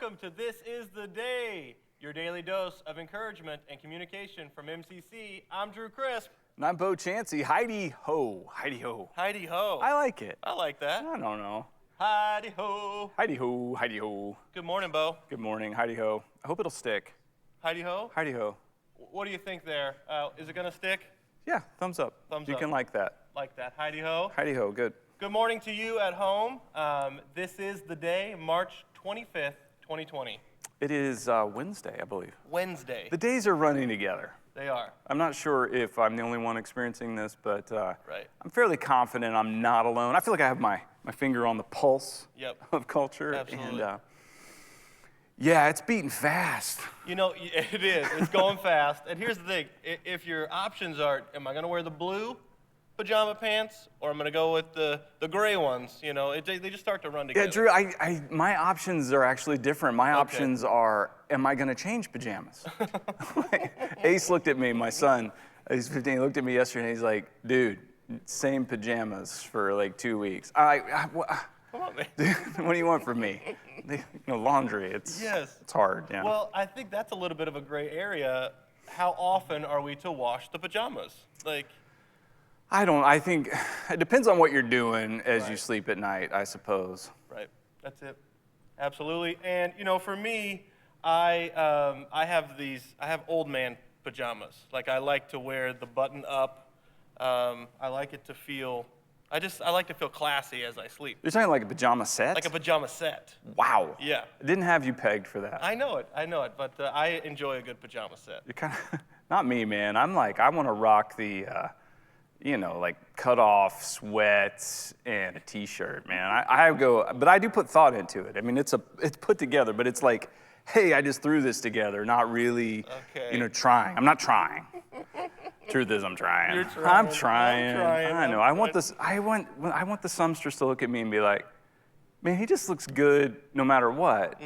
welcome to This Is the Day, your daily dose of encouragement and communication from MCC. I'm Drew Crisp. And I'm Bo Chansey. Heidi ho, Heidi ho. Heidi ho. I like it. I like that. I don't know. Heidi ho. Heidi ho, Heidi ho. Good morning, Bo. Good morning, Heidi ho. I hope it'll stick. Heidi ho? Heidi ho. What do you think there? Is it going to stick? Yeah, thumbs up. Thumbs you up. can like that. Like that. Heidi ho. Heidi ho, good. Good morning to you at home. This is the day, March 25th, 2020. It is Wednesday, I believe. Wednesday. The days are running together. They are. I'm not sure if I'm the only one experiencing this, but Right. I'm fairly confident I'm not alone. I feel like I have my finger on the pulse Yep. of culture. Absolutely. And yeah, it's beating fast. You know, it is. It's going fast. And here's the thing. If your options are, am I going to wear the blue pajama pants or I'm going to go with the gray ones, you know, they just start to run together. Yeah, Drew, my options are actually different. My options are, am I going to change pajamas? Ace looked at me, my son, he's 15, he looked at me yesterday and he's like, dude, same pajamas for like 2 weeks. Come on, man. Dude, what do you want from me? Laundry, it's hard, yeah. Well, I think that's a little bit of a gray area. How often are we to wash the pajamas? I think it depends on what you're doing as you Right. sleep at night, I suppose. Right, that's it. Absolutely. And, you know, for me, I have old man pajamas. Like, I like to wear the button up. I like it to feel, I like to feel classy as I sleep. You're talking like a pajama set? Like a pajama set. Wow. Yeah. I didn't have you pegged for that. I know it, but I enjoy a good pajama set. You're kind of, not me, man. I'm like, I want to rock the, like cut off sweats and a t-shirt, man. But I do put thought into it. I mean, it's put together, but it's like, hey, I just threw this together, not really, trying. I'm not trying. Truth is, I'm trying. You're trying. I'm trying. I know. I want the sumstress to look at me and be like, man, he just looks good no matter what.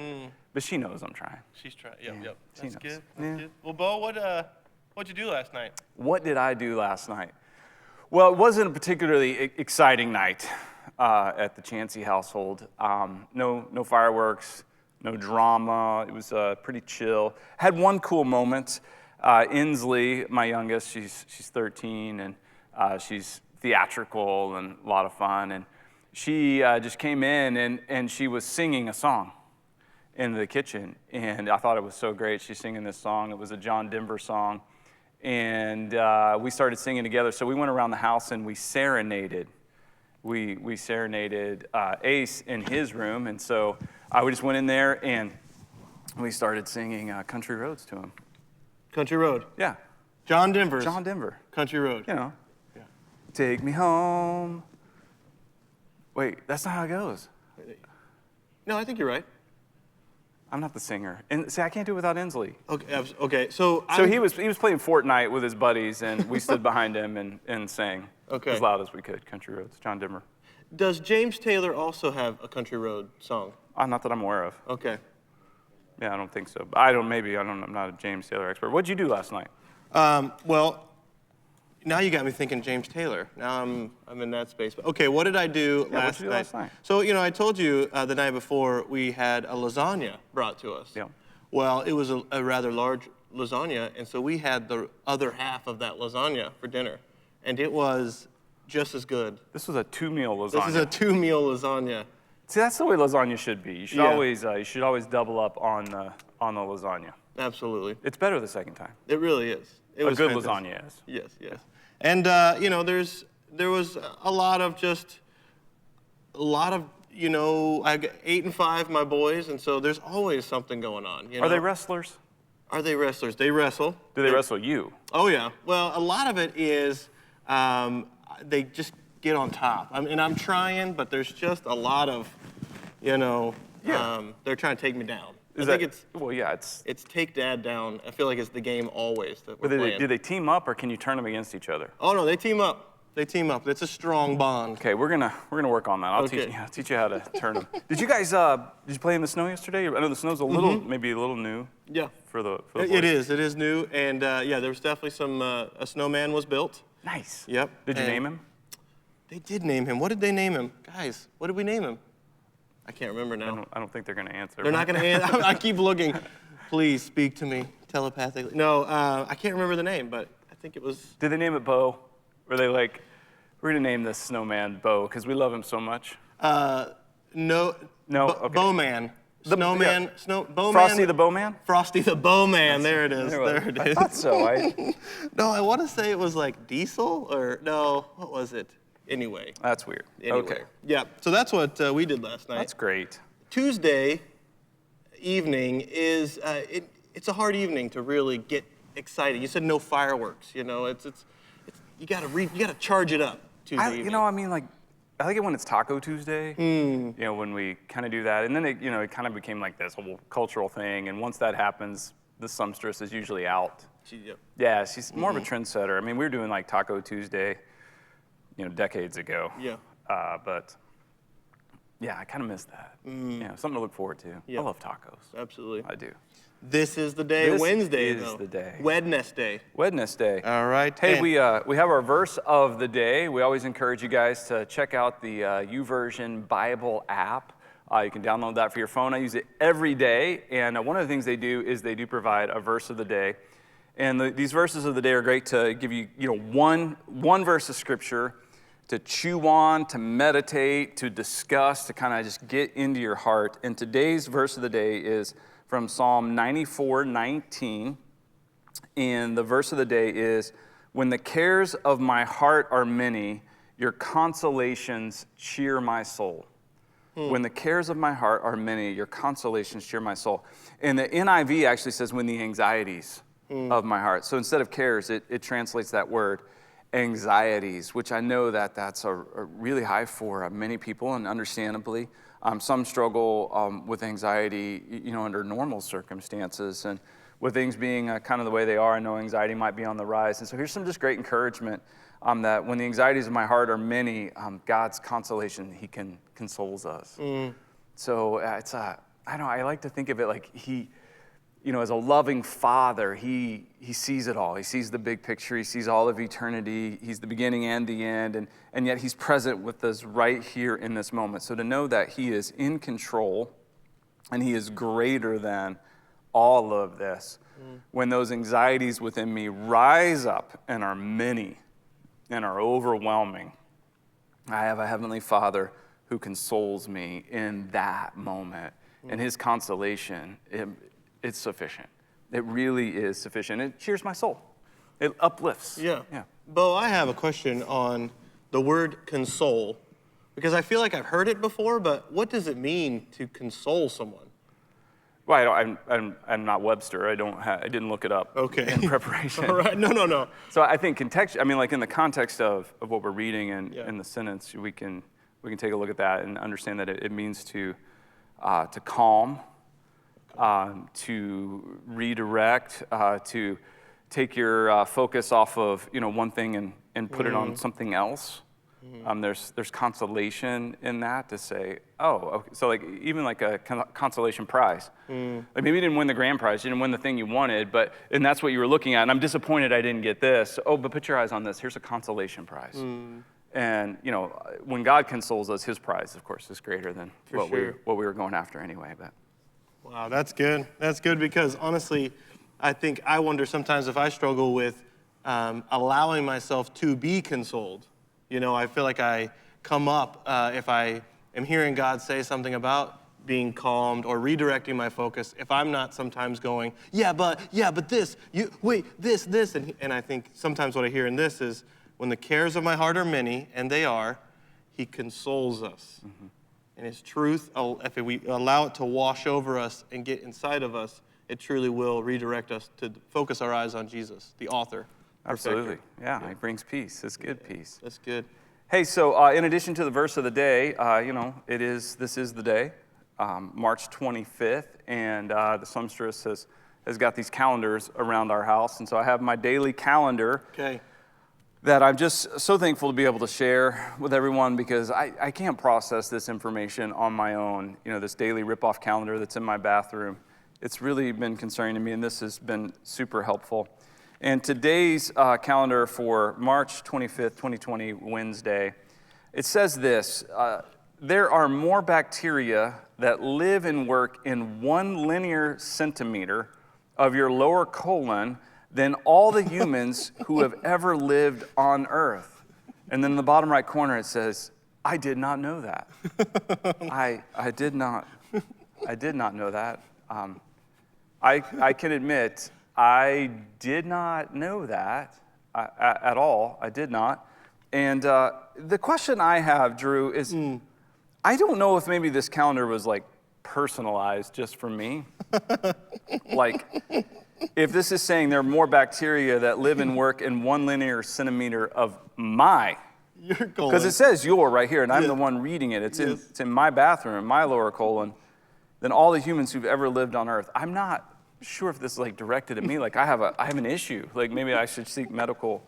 But she knows I'm trying. She's trying. Yep. She That's knows. good. Yeah. That's good. Well, Bo, what'd you do last night? What did I do last night? Well, it wasn't a particularly exciting night at the Chansey household. No fireworks, no drama. It was pretty chill. Had one cool moment. Inslee, my youngest, she's 13, and she's theatrical and a lot of fun. And she just came in and she was singing a song in the kitchen. And I thought it was so great. She's singing this song. It was a John Denver song. And we started singing together. So we went around the house and we serenaded. We serenaded Ace in his room. And so we just went in there and we started singing Country Roads to him. Country Road. Yeah. John Denver's. John Denver. Country Road. You know. Yeah. Take me home. Wait, that's not how it goes. No, I think you're right. I'm not the singer. And see, I can't do it without Inslee. Okay. So he was playing Fortnite with his buddies, and we stood behind him and sang as loud as we could. Country Roads, John Denver. Does James Taylor also have a Country Road song? Not that I'm aware of. Okay. Yeah, I don't think so. I'm not a James Taylor expert. What'd you do last night? Well, now you got me thinking James Taylor. Now I'm in that space. But okay, what did I do last what'd you do last night? So, I told you the night before we had a lasagna brought to us. Yeah. Well, it was a rather large lasagna, and so we had the other half of that lasagna for dinner, and it was just as good. This was a 2-meal lasagna. This is a 2-meal lasagna. See, that's the way lasagna should be. You should Yeah. always double up on the lasagna. Absolutely. It's better the second time. It really is. It A was good fantastic. lasagna is. Yes. And, there was a lot of, I got 8 and 5, my boys, and so there's always something going on. Are they wrestlers? Are they wrestlers? They wrestle. Do they wrestle you? Oh, yeah. Well, a lot of it is they just get on top. I'm trying, but there's just a lot of, they're trying to take me down. It's take dad down. I feel like it's the game always that we're playing. Do they team up or can you turn them against each other? Oh no, they team up. It's a strong bond. Okay, we're gonna work on that. I'll teach you how to turn them. Did you guys did you play in the snow yesterday? I know the snow's maybe a little new. Yeah. For the It is new, and there was definitely some a snowman was built. Nice. Yep. Did you name him? They did name him. What did they name him, guys? What did we name him? I can't remember now. I don't think they're going to answer. They're not going to answer. I keep looking. Please speak to me telepathically. No, I can't remember the name, but I think it was. Did they name it Bo? Were they like, we're going to name this snowman Bo because we love him so much? No. Okay. Bowman. Snowman. Bowman. Frosty the Bowman? Frosty the Bowman. There it is. There it I is. thought so. No, I want to say it was like Diesel or no. What was it? Anyway. That's weird. Anyway. Okay. Yeah. So that's what we did last night. That's great. Tuesday evening is it's a hard evening to really get excited. You said no fireworks. You know, it's you gotta charge it up Tuesday evening. I like it when it's Taco Tuesday. You know, when we kind of do that, and then it kind of became like this whole cultural thing. And once that happens, the sumstress is usually out. Yeah, she's more of a trendsetter. I mean, we were doing like Taco Tuesday, decades ago. Yeah. But yeah, I kind of miss that. Something to look forward to. Yeah. I love tacos. Absolutely. I do. This is the day. Wednesday, This is the day. Wednesday. Wednesday. All right. Hey, And- we have our verse of the day. We always encourage you guys to check out the YouVersion Bible app. You can download that for your phone. I use it every day, and one of the things they do is they do provide a verse of the day. And these verses of the day are great to give you, one verse of scripture to chew on, to meditate, to discuss, to kind of just get into your heart. And today's verse of the day is from Psalm 94:19, and the verse of the day is, "When the cares of my heart are many, your consolations cheer my soul." When the cares of my heart are many, your consolations cheer my soul. And the NIV actually says, "when the anxieties of my heart." So instead of cares, it translates that word, anxieties, which I know that's a really high for many people, and understandably. Some struggle with anxiety, under normal circumstances, and with things being kind of the way they are, I know anxiety might be on the rise. And so here's some just great encouragement that when the anxieties of my heart are many, God's consolation, He consoles us. So I like to think of it like He, as a loving Father, he sees it all. He sees the big picture. He sees all of eternity. He's the beginning and the end, and yet He's present with us right here in this moment. So to know that He is in control and He is greater than all of this, when those anxieties within me rise up and are many and are overwhelming, I have a Heavenly Father who consoles me in that moment. And His consolation, it's sufficient. It really is sufficient. It cheers my soul. It uplifts. Yeah. Bo, I have a question on the word console, because I feel like I've heard it before, but what does it mean to console someone? Well, I'm not Webster. I didn't look it up in preparation. All right. No. So I think like in the context of what we're reading and in the sentence, we can take a look at that and understand that it means to calm, to redirect, to take your focus off of one thing and put it on something else. There's consolation in that, to say, oh, okay. So like even like a consolation prize. Like maybe you didn't win the grand prize, you didn't win the thing you wanted, and that's what you were looking at. And I'm disappointed I didn't get this. Oh, but put your eyes on this. Here's a consolation prize. And when God consoles us, His prize, of course, is greater than what we were going after anyway. But wow, that's good. That's good, because honestly, I wonder sometimes if I struggle with allowing myself to be consoled. I feel like I come up if I am hearing God say something about being calmed or redirecting my focus, if I'm not sometimes going, yeah, but this, this. And I think sometimes what I hear in this is, when the cares of my heart are many, and they are, He consoles us. And His truth, if we allow it to wash over us and get inside of us, it truly will redirect us to focus our eyes on Jesus, the author. Absolutely. Yeah, He brings peace. It's good peace. That's good. Hey, so in addition to the verse of the day, this is the day, March 25th, and the songstress has got these calendars around our house, and so I have my daily calendar. Okay. That I'm just so thankful to be able to share with everyone, because I can't process this information on my own. This daily rip-off calendar that's in my bathroom, it's really been concerning to me, and this has been super helpful. And today's calendar for March 25th, 2020, Wednesday, it says this, there are more bacteria that live and work in 1 linear centimeter of your lower colon than all the humans who have ever lived on Earth. And then in the bottom right corner it says, I did not know that. I did not know that. I can admit, I did not know that at all. I did not. And the question I have, Drew, is I don't know if maybe this calendar was like personalized just for me. Like, if this is saying there are more bacteria that live and work in 1 linear centimeter of my, Your colon. because it says your right here, and I'm Yeah. the one reading it. It's Yes. in my bathroom, in my lower colon, than all the humans who've ever lived on Earth. I'm not sure if this is like directed at me. Like I have an issue. Like maybe I should seek medical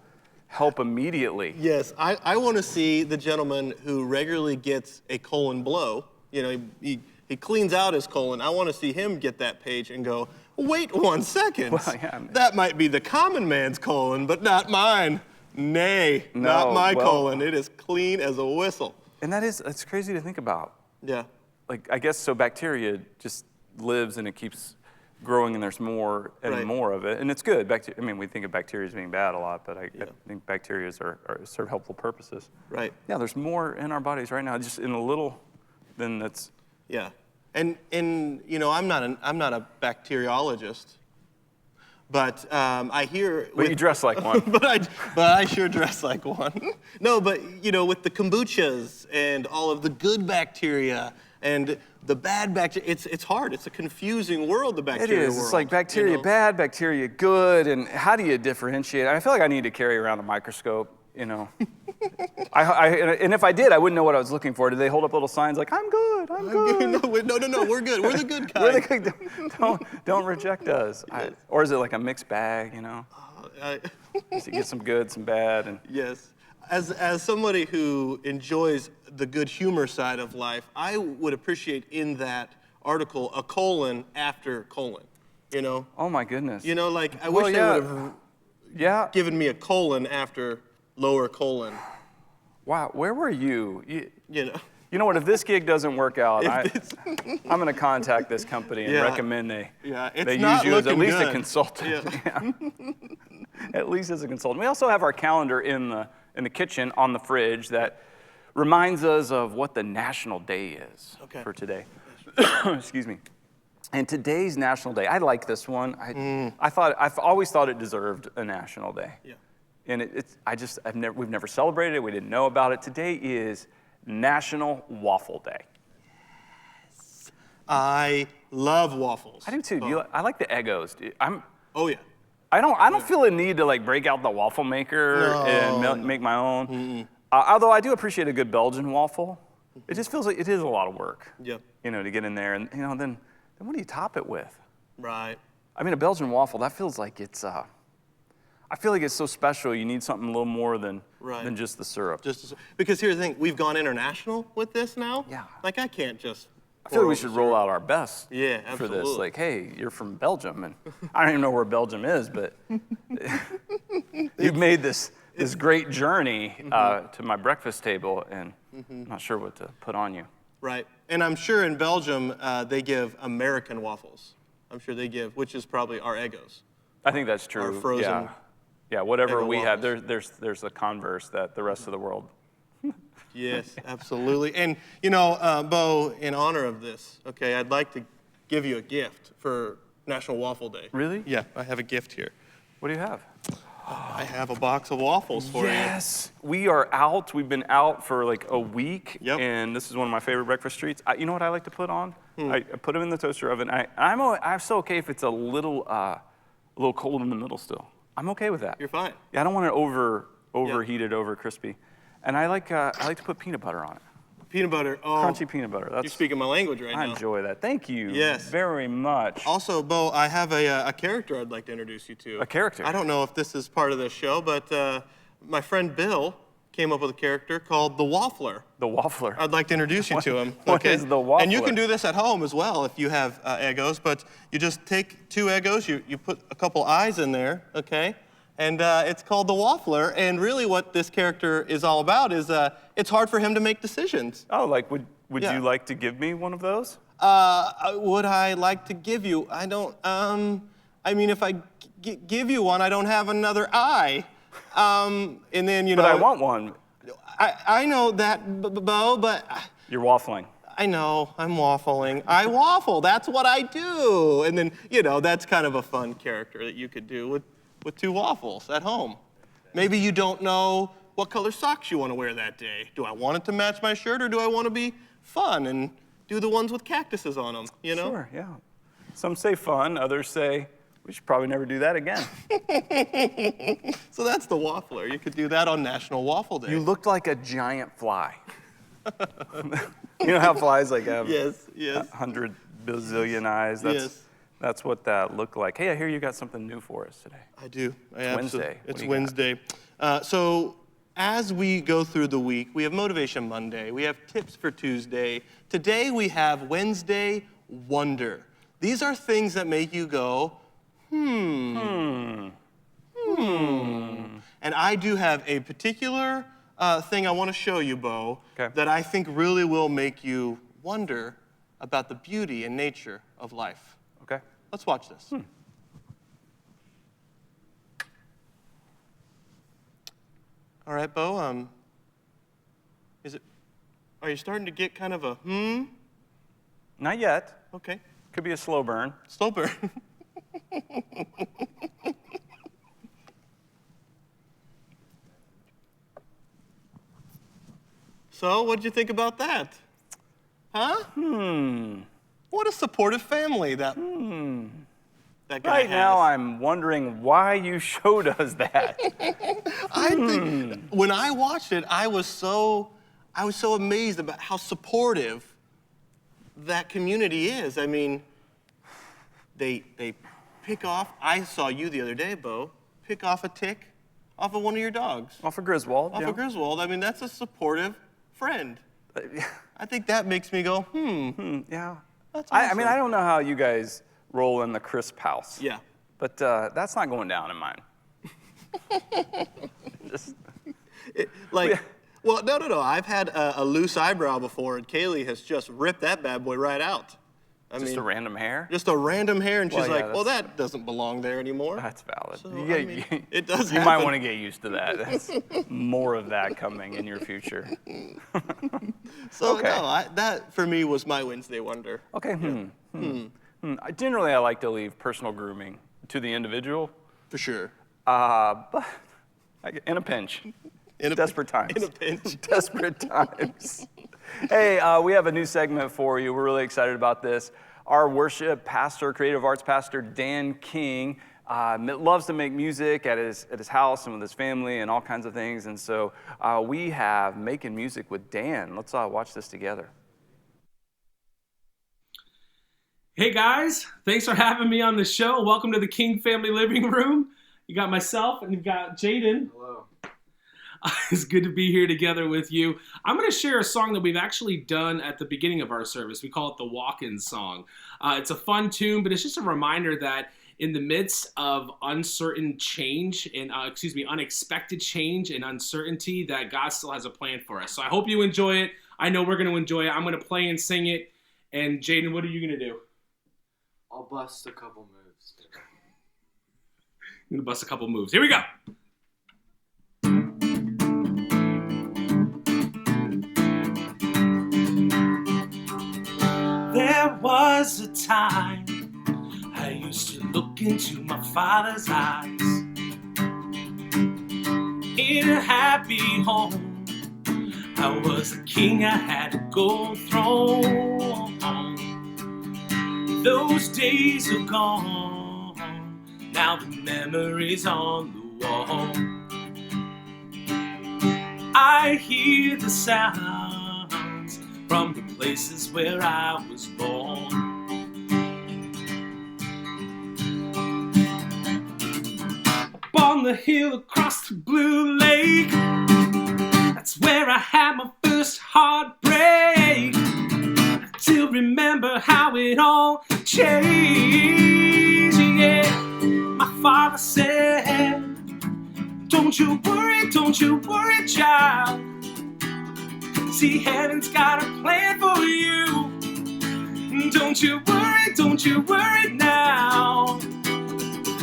help immediately. Yes, I want to see the gentleman who regularly gets a colon blow. You know, he cleans out his colon. I want to see him get that page and go, wait 1 second. Well, yeah. That might be the common man's colon, but not mine. Nay, No, not my well- colon. It is clean as a whistle. And it's crazy to think about. Yeah. Like I guess so bacteria just lives and it keeps growing and there's more and Right. more of it. And it's good. I mean, we think of bacteria as being bad a lot, but I think bacteria serve helpful purposes. Right. Yeah, there's more in our bodies right now, just in a little than that's. Yeah. And you know, I'm not a bacteriologist, but I hear. But you dress like one. but I sure dress like one. No, but you know, with the kombuchas and all of the good bacteria and the bad bacteria, it's hard. It's a confusing world, the It bacteria is. world. It's like bacteria you know? bad, bacteria good, and how do you differentiate? I feel like I need to carry around a microscope, you know. And if I did, I wouldn't know what I was looking for. Did they hold up little signs like, I'm good, I'm good? No, we're good. We're the good kind. We're the good. Don't reject us. Or is it like a mixed bag, you know? Just to get some good, some bad, and Yes. As somebody who enjoys the good humor side of life, I would appreciate in that article a colon after colon. You know? oh my goodness. You know, like I Well, wish yeah. they would have Yeah. given me a colon after lower colon. Wow. Where were you? You know? You know what? If this gig doesn't work out, If I'm going to contact this company and Yeah. recommend Yeah, it's they not use you as at looking least a good. consultant. Yeah. At least as a consultant. We also have our calendar in the kitchen on the fridge that reminds us of what the national day is for today. Excuse me. And today's national day, I like this one. I've always thought it deserved a national day. Yeah. And we've never celebrated it. We didn't know about it. Today is National Waffle Day. I love waffles. I do too. I like the Eggos. Dude. Oh yeah. I don't feel a need to like break out the waffle maker and make my own. Although I do appreciate a good Belgian waffle. It just feels like it is a lot of work. Yep. You know, to get in there and then what do you top it with? Right. I mean, a Belgian waffle, that feels like it's I feel like it's so special. You need something a little more than just the syrup. Because here's the thing, we've gone international with this now. Yeah. Like I can't just. I feel like we should roll out our best Yeah, for this. absolutely. Like, hey, you're from Belgium, and I don't even know where Belgium is, but you've made this great journey to my breakfast table, and I'm not sure what to put on you. Right. And I'm sure in Belgium they give American waffles. I'm sure they give, which is probably our Eggos. I think that's true. Our frozen Yeah, whatever Eggo we have, waffles. there's a converse that the rest of the world. Yes, absolutely. And you know, Bo, in honor of this, okay, I'd like to give you a gift for National Waffle Day. Really? Yeah, I have a gift here. What do you have? I have a box of waffles for Yes, we are out. We've been out for like a week, Yep. and this is one of my favorite breakfast treats. You know what I like to put on? I put them in the toaster oven. I'm so okay if it's a little cold in the middle still. I'm okay with that. you. You're fine. Yeah, I don't want it overheated, over crispy, and I like to put peanut butter on it. Peanut butter. Oh, Crunchy peanut butter. you're speaking my language right I now. enjoy that. Thank you. Yes. Very much. Also, Bo, I have a character I'd like to introduce you to. A character? I don't know if this is part of this show, but my friend Bill came up with a character called the Waffler. The Waffler. I'd like to introduce you to him. What is the Waffler? And you can do this at home as well if you have Eggos, but you just take 2 Eggos, you put a couple eyes in there, okay? And it's called the Waffler, and really what this character is all about is it's hard for him to make decisions. Oh, like would Would Yeah. you like to give me one of those? Would I like to give you? I don't. I mean, if I give you one, I don't have another eye. And then But I want one. I know that, Bo, but You're waffling. I know I'm waffling. I waffle. That's what I do. And then that's kind of a fun character that you could do with two waffles at home. Maybe you don't know what color socks you want to wear that day. Do I want it to match my shirt, or do I want to be fun and do the ones with cactuses on them? Sure, yeah. Some say fun, others say we should probably never do that again. So that's the waffler. You could do that on National Waffle Day. You looked like a giant fly. You know how flies have Yes. 100 bazillion eyes? That's what that looked like. Hey, I hear you got something new for us today. I do. Wednesday. What It's do you got? Wednesday. So as we go through the week, we have Motivation Monday. We have Tips for Tuesday. Today we have Wednesday Wonder. These are things that make you go, And I do have a particular thing I want to show you, Bo, that I think really will make you wonder about the beauty and nature of life. Okay. Let's watch this. All right, Bo, are you starting to get kind of a Not yet. Okay. Could be a slow burn. Slow burn. So, what'd you think about that? Huh? What a supportive family that guy Right has. now, I'm wondering why you showed us that. I think when I watched it, I was so amazed about how supportive that community is. I mean, they pick off. I saw you the other day, Bo, pick off a tick off of one of your dogs. Off of Griswold. Off of Griswold. I mean, that's a supportive friend. I think that makes me go, Yeah. That's I mean, awesome. I don't know how you guys roll in the crisp house. Yeah. But that's not going down in mine. Just, Well, no. I've had a loose eyebrow before, and Kaylee has just ripped that bad boy right out. I just mean, a random hair? just a random hair, and she's Well, yeah, like, well, that doesn't belong there anymore. That's valid. So, Yeah, I mean, it does You might happen. want to get used to that. That's more of that coming in your future. So, Okay. no, that for me was my Wednesday wonder. Okay. Generally, I like to leave personal grooming to the individual, For sure. but in a pinch. In a Desperate times. In a pinch. Desperate times. Hey, we have a new segment for you. We're really excited about this. Our worship pastor, creative arts pastor, Dan King, loves to make music at his house and with his family and all kinds of things. And so we have Making Music with Dan. Let's watch this together. Hey guys, thanks for having me on the show. Welcome to the King Family Living Room. You got myself and you've got Jaden. Hello. It's good to be here together with you. I'm going to share a song that we've actually done at the beginning of our service. We call it the Walk-In Song. It's a fun tune, but it's just a reminder that in the midst of uncertain change and, unexpected change and uncertainty, that God still has a plan for us. So I hope you enjoy it. I know we're going to enjoy it. I'm going to play and sing it. And Jaden, what are you going to do? I'll bust a couple moves. I'm going to bust a couple moves. Here we go. There was a time I used to look into my father's eyes. In a happy home, I was a king, I had a gold throne. Those days are gone, now the memories on the wall. I hear the sounds from the places where I was born. Up on the hill across the blue lake, that's where I had my first heartbreak. I still remember how it all changed, yeah. My father said, don't you worry, child. See, heaven's got a plan for you. Don't you worry now.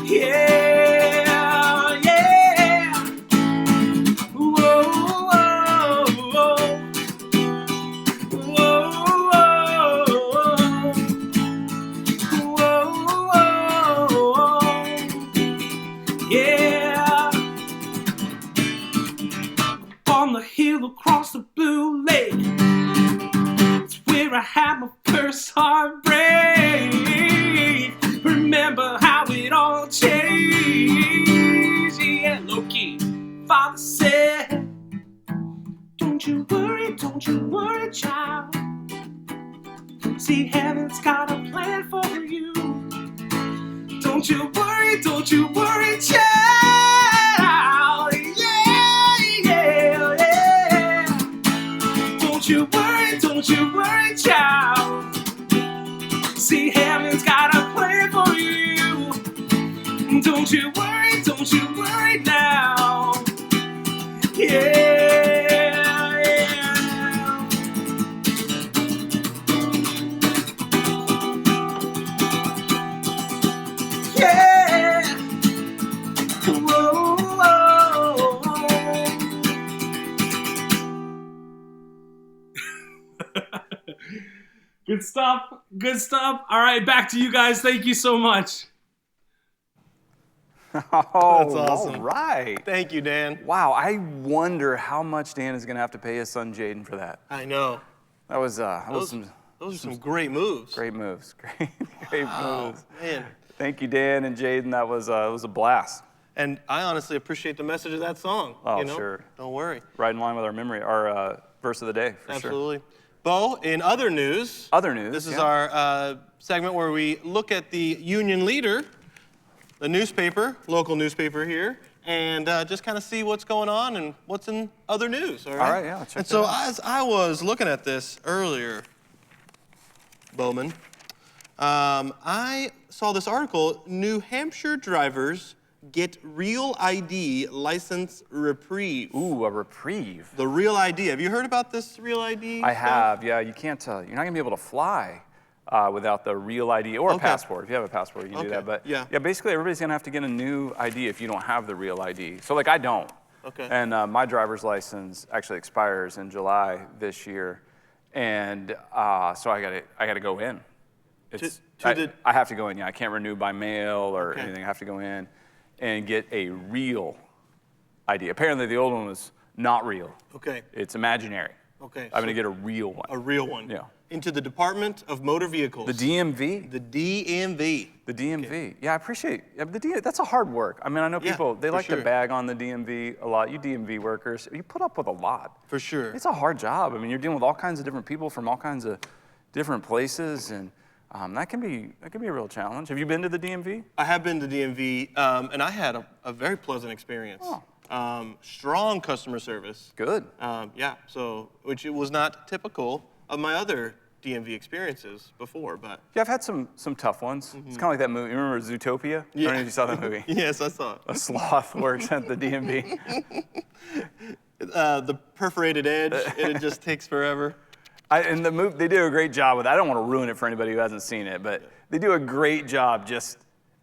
Yeah, yeah. Whoa, whoa, whoa. Whoa, whoa, whoa. Yeah. On the hill across the blue lake, it's where I had my first heartbreak. Remember how it all changed. Yeah, Loki, Father said, don't you worry, child. See, heaven's got a plan for you. Don't you worry, child. Yeah, yeah, yeah. Don't you worry, child. See, heaven's got a plan for you. Don't you worry now. Yeah. Yeah. Whoa, whoa, whoa. Good stuff. Good stuff. All right, back to you guys. Thank you so much. Oh, That's awesome. All right. Thank you, Dan. Wow, I wonder how much Dan is going to have to pay his son Jaden for that. I know. That was Those are some great moves. great moves. Great moves. Man. Thank you, Dan and Jaden. That was it was a blast. And I honestly appreciate the message of that song. Oh, you know? sure. Don't worry. Right in line with our verse of the day, for sure. Absolutely. Bo, in other news, this is yeah. our segment where we look at the Union Leader, the newspaper, local newspaper here, and just kind of see what's going on and what's in other news. All right, All right, yeah, check And that so out. as I was looking at this earlier, Bowman, I saw this article, New Hampshire drivers get Real ID license reprieve. Ooh, a reprieve. The Real ID. Have you heard about this Real ID? I stuff? have, yeah. You can't, you're not gonna be able to fly without the real ID or a Okay. passport. If you have a passport, you can do Okay, that. But yeah. basically everybody's gonna have to get a new ID if you don't have the real ID. So like I don't. Okay. And my driver's license actually expires in July this year, and so I gotta go in. I have to go in. Yeah, I can't renew by mail or Okay. anything. I have to go in and get a real ID. Apparently the old one was not real. Okay. It's imaginary. Okay. I'm gonna get a real one. A real one. Yeah. Into the Department of Motor Vehicles. The DMV. The DMV. The DMV. Yeah, I appreciate. Yeah, that's a hard work. I mean, I know Yeah, people they for like sure. to bag on the DMV a lot. You DMV workers, you put up with a lot. For sure. It's a hard job. I mean, you're dealing with all kinds of different people from all kinds of different places, and that can be a real challenge. Have you been to the DMV? I have been to DMV, and I had a very pleasant experience. Oh. Strong customer service. Good. Yeah. So, which it was not typical of my other DMV experiences before, but. Yeah, I've had some tough ones. It's kind of like that movie. You remember Zootopia? I don't know if you saw that movie. Yes, I saw it. A sloth works at the DMV. The perforated edge, and it just takes forever. And the movie, they do a great job with it. I don't want to ruin it for anybody who hasn't seen it, but they do a great job.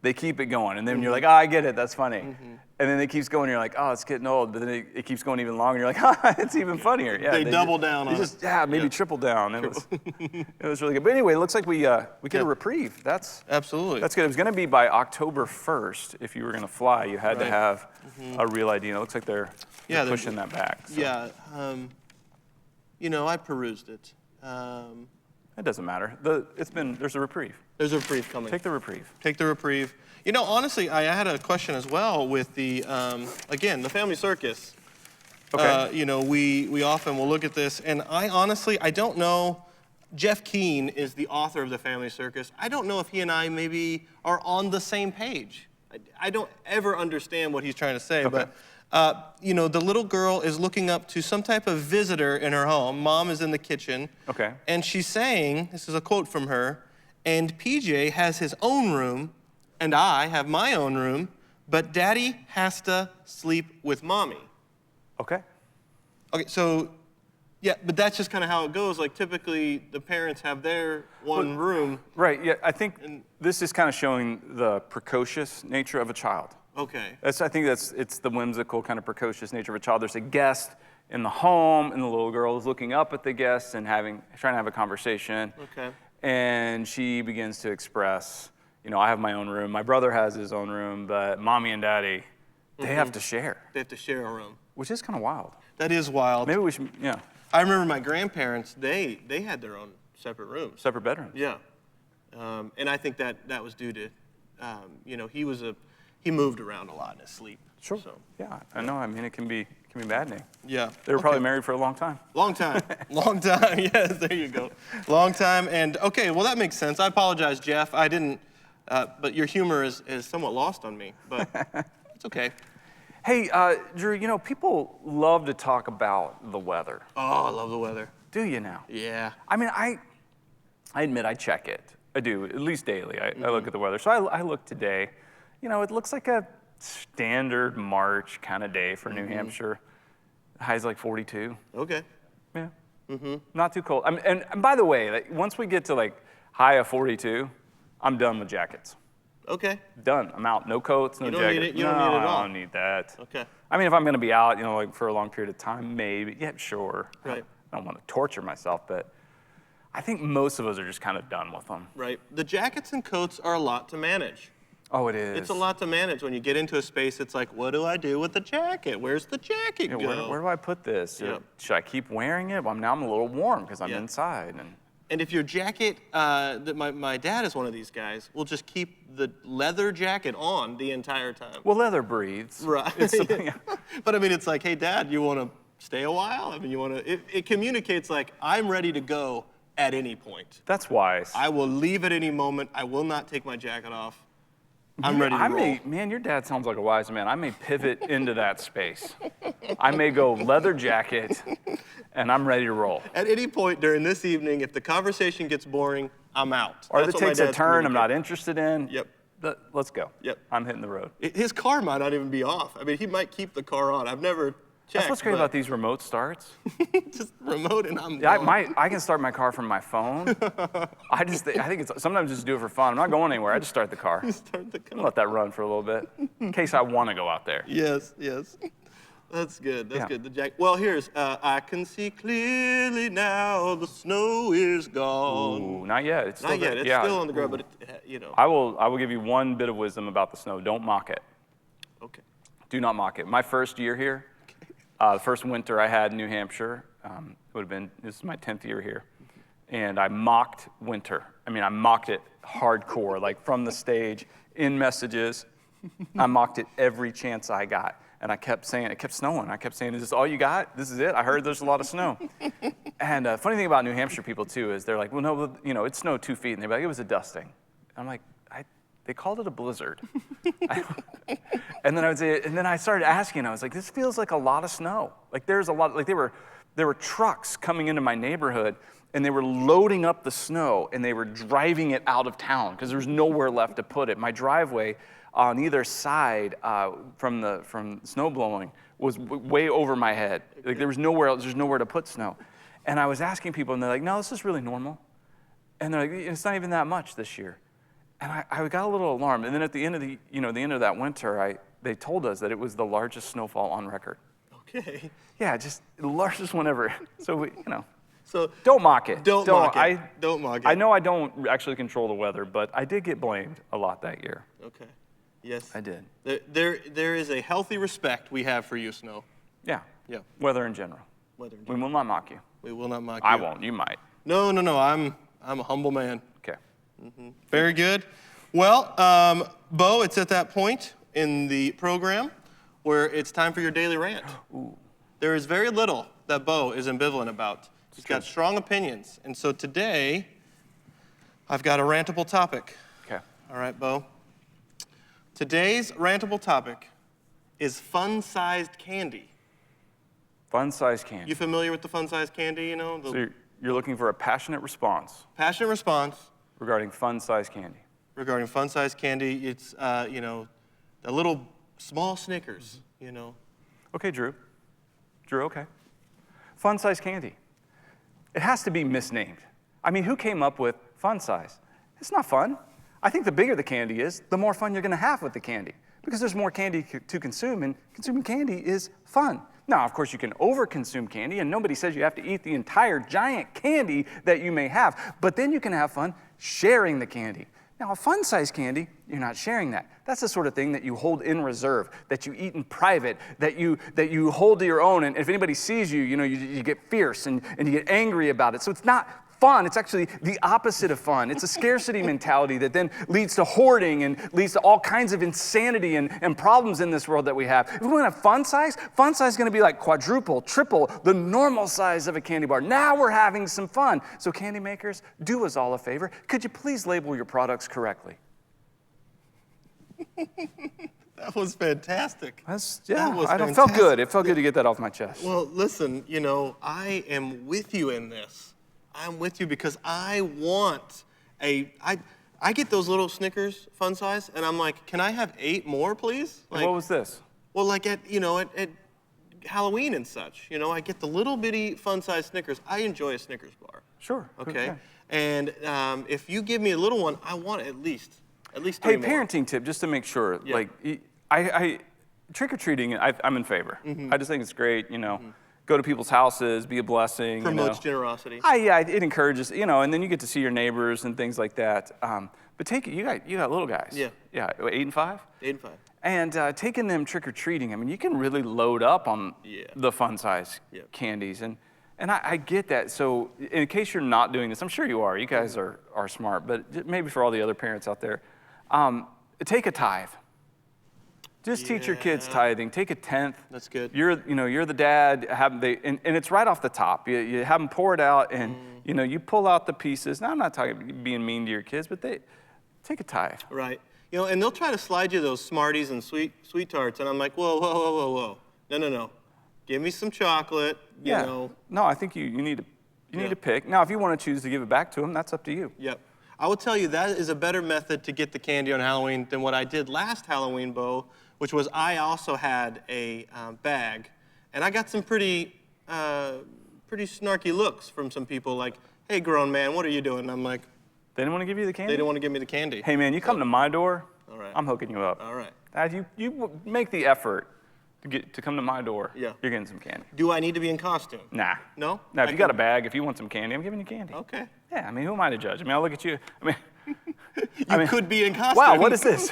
They keep it going, and then you're like, oh, I get it, that's funny. And then it keeps going, and you're like, oh, it's getting old. But then it keeps going even longer, and you're like, ah, it's even funnier. Yeah, They double down on it. Yeah, maybe triple down. It was really good. But anyway, it looks like we get a reprieve. That's Absolutely. good. It was going to be by October 1st. If you were going to fly, you had to Right. have a real ID, and it looks like they're Yeah, they're- pushing that back. So Yeah. I perused it. it doesn't matter. There's a reprieve. There's a reprieve coming. Take the reprieve. Take the reprieve. Honestly, I had a question as well with the, again, the family circus. Okay. We often will look at this, and I don't know. Jeff Keane is the author of the Family Circus. I don't know if he and I maybe are on the same page. I don't ever understand what he's trying to say, Okay. but the little girl is looking up to some type of visitor in her home. Mom is in the kitchen. Okay. And she's saying, this is a quote from her, and PJ has his own room, and I have my own room, but Daddy has to sleep with Mommy. Okay. Okay, so Yeah, but that's just kind of how it goes. Like typically, the parents have their one room. Right, yeah, I think this is kind of showing the precocious nature of a child. Okay. I think it's the whimsical kind of precocious nature of a child. There's a guest in the home, and the little girl is looking up at the guest and trying to have a conversation. Okay. And she begins to express, I have my own room. My brother has his own room, but mommy and daddy, they have to share, They have to share a room. which is kind of wild. That is wild. Maybe we should, yeah, I remember my grandparents. They had their own separate rooms. separate bedrooms. Yeah. And I think that was due to, he moved around a lot in his sleep. Sure. So, Yeah, I know. I mean, it can be maddening. yeah. They were probably Okay. married for a long time. Long time. Long time. Yes, there you go. Long time. And okay, well, that makes sense. I apologize, Jeff. I didn't, but your humor is somewhat lost on me, but it's okay. Hey, Drew, people love to talk about the weather. Oh, I love the weather. Do you now? Yeah. I mean, I admit I check it. I do, at least daily. I look at the weather. So I look today. It looks like a standard March kind of day for New Hampshire. The high's like 42. Okay. Yeah. Not too cold. And by the way, once we get to high of 42, I'm done with jackets. Okay. Done. I'm out. No coats, no You don't need jackets. it- you don't need it at all. I don't need that. Okay. I mean, if I'm going to be out, for a long period of time, maybe. Yeah, sure. Right. I don't want to torture myself, but I think most of us are just kind of done with them. Right. The jackets and coats are a lot to manage. Oh, it is. It's a lot to manage. When you get into a space, it's like, what do I do with the jacket? Where's the jacket Yeah, go? where do I put this? Yep. Should I keep wearing it? Well, now I'm a little warm because I'm Yeah. inside. And if your jacket, my dad is one of these guys, will just keep the leather jacket on the entire time. Well, leather breathes. Right. Yeah. But I mean, it's like, hey, Dad, you want to stay a while? I mean, it communicates like, I'm ready to go at any point. That's wise. I will leave at any moment. I will not take my jacket off. I'm ready to roll. Man, your dad sounds like a wise man. I may pivot into that space. I may go leather jacket, and I'm ready to roll. At any point during this evening, if the conversation gets boring, I'm out. Or if That's it what my takes a dad's turn I'm not communicating. interested in, Yep. Let's go. Yep. I'm hitting the road. His car might not even be off. I mean, he might keep the car on. I've never checked. That's what's great but about these remote starts. just remote and I'm Yeah, gone. I can start my car from my phone. I think it's sometimes just do it for fun. I'm not going anywhere. I just start the car. Start the I'm car. gonna let that run for a little bit in case I want to go out there. Yes. That's good. That's Yeah. good. The jack. Well, here's I can see clearly now. The snow is gone. Ooh, not yet. It's still Not yet. there. It's Yeah. still on the ground, but I will give you one bit of wisdom about the snow. Don't mock it. Okay. Do not mock it. My first year here, the first winter I had in New Hampshire, this is my 10th year here, and I mocked winter. I mean, I mocked it hardcore, like from the stage, in messages. I mocked it every chance I got. And I kept saying, it kept snowing. I kept saying, is this all you got? This is it? I heard there's a lot of snow. And funny thing about New Hampshire people too is they're like, well, no, it snowed 2 feet. And they're like, it was a dusting. I'm like, they called it a blizzard. And then I started asking, I was like, this feels like a lot of snow. Like there's a lot, like there were trucks coming into my neighborhood and they were loading up the snow and they were driving it out of town because there was nowhere left to put it. My driveway on either side from snow blowing was way over my head. Like there's nowhere to put snow. And I was asking people and they're like, no, this is really normal. And they're like, it's not even that much this year. And I got a little alarmed. And then at the end of that winter, they told us that it was the largest snowfall on record. Okay. Yeah, just the largest one ever. So So don't mock it. Don't mock it. Don't mock it. I know I don't actually control the weather, but I did get blamed a lot that year. Okay. Yes. I did. There is a healthy respect we have for you, Snow. Yeah. Yeah. Weather in general. Weather. We will not mock you. We will not mock you. I won't. You might. No. I'm a humble man. Okay. Very good. Well, Bo, it's at that point in the program where it's time for your daily rant. Ooh. There is very little that Bo is ambivalent about. He's got strong opinions. And so today, I've got a rantable topic. Okay. All right, Bo. Today's rantable topic is fun-sized candy. Fun-sized candy. You familiar with the fun-sized candy, So you're looking for a passionate response passionate response regarding fun-sized candy. regarding fun-sized candy. It's, the little small Snickers, Okay, Drew. Okay. Fun-sized candy. it has to be misnamed. I mean, who came up with fun size? It's not fun. I think the bigger the candy is, the more fun you're going to have with the candy because there's more candy to consume, and consuming candy is fun. Now, of course, you can overconsume candy, and nobody says you have to eat the entire giant candy that you may have, but then you can have fun sharing the candy. Now, a fun-sized candy, you're not sharing that. That's the sort of thing that you hold in reserve, that you eat in private, that you hold to your own, and if anybody sees you, you get fierce and you get angry about it. So it's not fun. It's actually the opposite of fun. It's a scarcity mentality that then leads to hoarding and leads to all kinds of insanity and problems in this world that we have. If we want to have fun size is going to be like quadruple, triple the normal size of a candy bar. Now we're having some fun. So candy makers, do us all a favor. Could you please label your products correctly? That was fantastic. Felt Fantastic. good. It felt good to get that off my chest. Well, listen, I am with you in this. I'm with you because I want I get those little Snickers fun size, and I'm like, can I have 8 more, please? Like, What was this? Well, like at Halloween and such, I get the little bitty fun size Snickers. I enjoy a Snickers bar. Sure. Okay. And if you give me a little one, I want at least 3 Hey, more. parenting tip, just to make sure. Yeah. Like, I trick-or-treating, I'm in favor. I just think it's great, Go to people's houses, be a blessing. Promotes generosity. It encourages, and then you get to see your neighbors and things like that. But you got little guys. Yeah. Yeah, 8 and 5? 8 and 5. And taking them trick-or-treating, I mean, you can really load up on the fun-size candies. And I get that. So in case you're not doing this, I'm sure you are. You guys are smart. But maybe for all the other parents out there, take a tithe. Just teach your kids tithing. Take a tenth. That's good. You're the dad. And it's right off the top. You have them pour it out, and you pull out the pieces. Now I'm not talking being mean to your kids, but they take a tithe. Right. And they'll try to slide you those Smarties and sweet tarts, and I'm like, whoa. No. Give me some chocolate. No, I think you need to pick. Now, if you want to choose to give it back to them, that's up to you. Yep. I will tell you that is a better method to get the candy on Halloween than what I did last Halloween, Bo, which was I also had a bag, and I got some pretty snarky looks from some people like, hey, grown man, what are you doing? And I'm like, they didn't want to give you the candy? They didn't want to give me the candy. Hey, man, you come to my door, all right. I'm hooking you up. All right. You make the effort to come to my door, Yeah. you're getting some candy. Do I need to be in costume? Nah. No? Now, if you got a bag, if you want some candy, I'm giving you candy. Okay. Yeah, I mean, who am I to judge? I mean, I'll look at you. You could be in costume. Wow, what is this?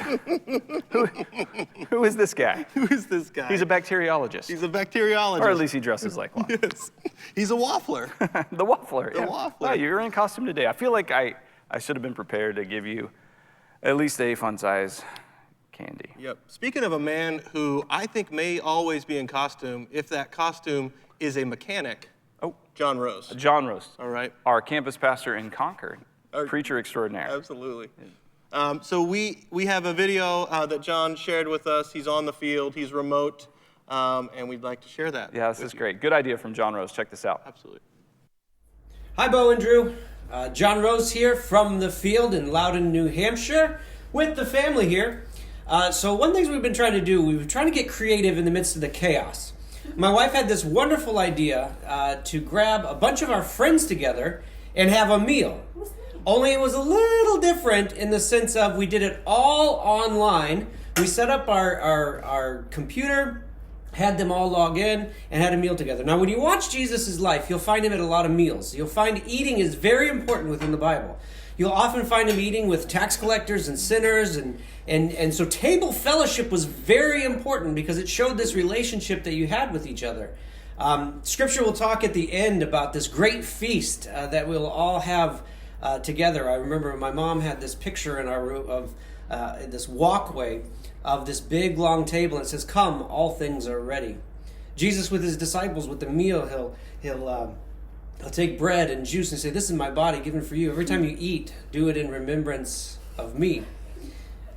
Who is this guy? Who is this guy? He's a bacteriologist. He's a bacteriologist. Or at least he dresses like one. Yes. He's a waffler. The waffler. The yeah. waffler. Wow, you're in costume today. I feel like I should have been prepared to give you at least a fun size candy. Yep. Speaking of a man who I think may always be in costume, if that costume is a mechanic, John Rose. John Rose. All right. Our campus pastor in Concord, preacher extraordinaire. Absolutely. So we have a video that John shared with us. He's on the field. He's remote, and we'd like to share that. Yeah, this is great. Good idea from John Rose. Check this out. Absolutely. Hi, Bo and Drew. John Rose here from the field in Loudon, New Hampshire, with the family here. So one thing we've been trying to do, we've been trying to get creative in the midst of the chaos. My wife had this wonderful idea to grab a bunch of our friends together and have a meal. Only it was a little different in the sense of we did it all online. We set up our computer, had them all log in, and had a meal together. Now, when you watch Jesus' life, you'll find him at a lot of meals. You'll find eating is very important within the Bible. You'll often find him eating with tax collectors and sinners, and so table fellowship was very important because it showed this relationship that you had with each other. Scripture will talk at the end about this great feast that we'll all have together. I remember my mom had this picture in our room of this walkway of this big long table, and it says, "Come, all things are ready." Jesus with his disciples with the meal, he'll take bread and juice and say, "This is my body given for you. Every time you eat, do it in remembrance of me."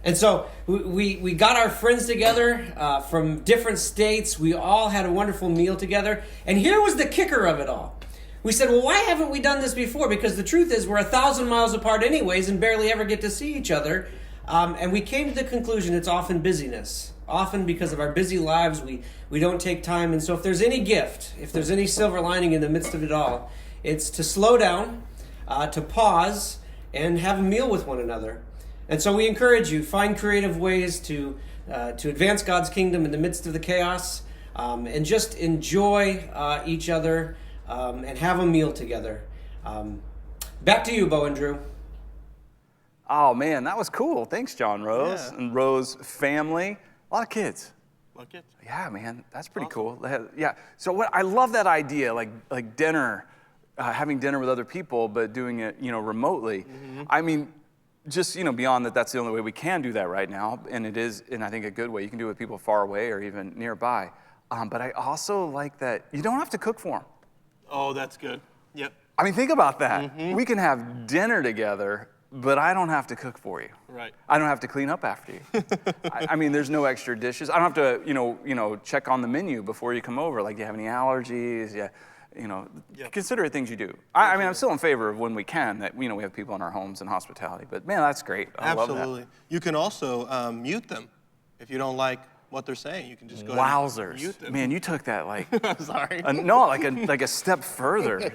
And so we got our friends together from different states. We all had a wonderful meal together. And here was the kicker of it all. We said, well, why haven't we done this before? Because the truth is we're 1,000 miles apart anyways and barely ever get to see each other. And we came to the conclusion it's often busyness. Often because of our busy lives, we don't take time. And so if there's any gift, if there's any silver lining in the midst of it all, It's to slow down, to pause, and have a meal with one another. And so we encourage you, find creative ways to advance God's kingdom in the midst of the chaos, and just enjoy each other and have a meal together. Back to you, Bo and Drew. Oh man, that was cool. Thanks, John Rose Yeah. and Rose family. A lot of kids. Look it. Yeah, man, that's pretty cool. Yeah. So what I love that idea, like dinner, having dinner with other people, but doing it, remotely. I mean, just beyond that, that's the only way we can do that right now, and it is, and I think a good way. You can do it with people far away or even nearby. But I also like that you don't have to cook for them. Oh, that's good. Yep. I mean, think about that. We can have dinner together, but I don't have to cook for you. Right. I don't have to clean up after you. I mean, there's no extra dishes. I don't have to, check on the menu before you come over. Like, do you have any allergies? Yeah, considerate things you do. I mean, I'm still in favor of when we can that we have people in our homes and hospitality. But man, that's great. I love that. Absolutely. You can also mute them if you don't like what they're saying. You can just go ahead and Wowzers, mute them. man, you took that like I'm sorry. no, like a step further.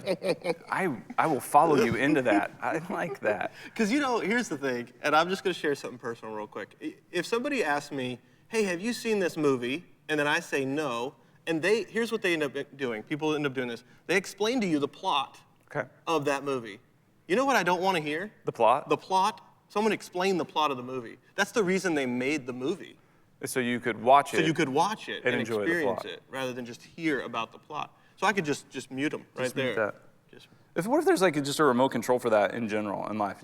I will follow you into that. I like that. Because, here's the thing, and I'm just going to share something personal real quick. If somebody asks me, hey, have you seen this movie? And then I say no, and here's what they end up doing. People end up doing this. They explain to you the plot Okay. of that movie. You know what I don't want to hear? The plot. The plot. Someone explain the plot of the movie. That's the reason they made the movie. So you could watch it. So you could watch it and and enjoy the experience plot. it rather than just hear about the plot. So I could just mute them right Just mute there. that. Just, What if there's just a remote control for that in general in life?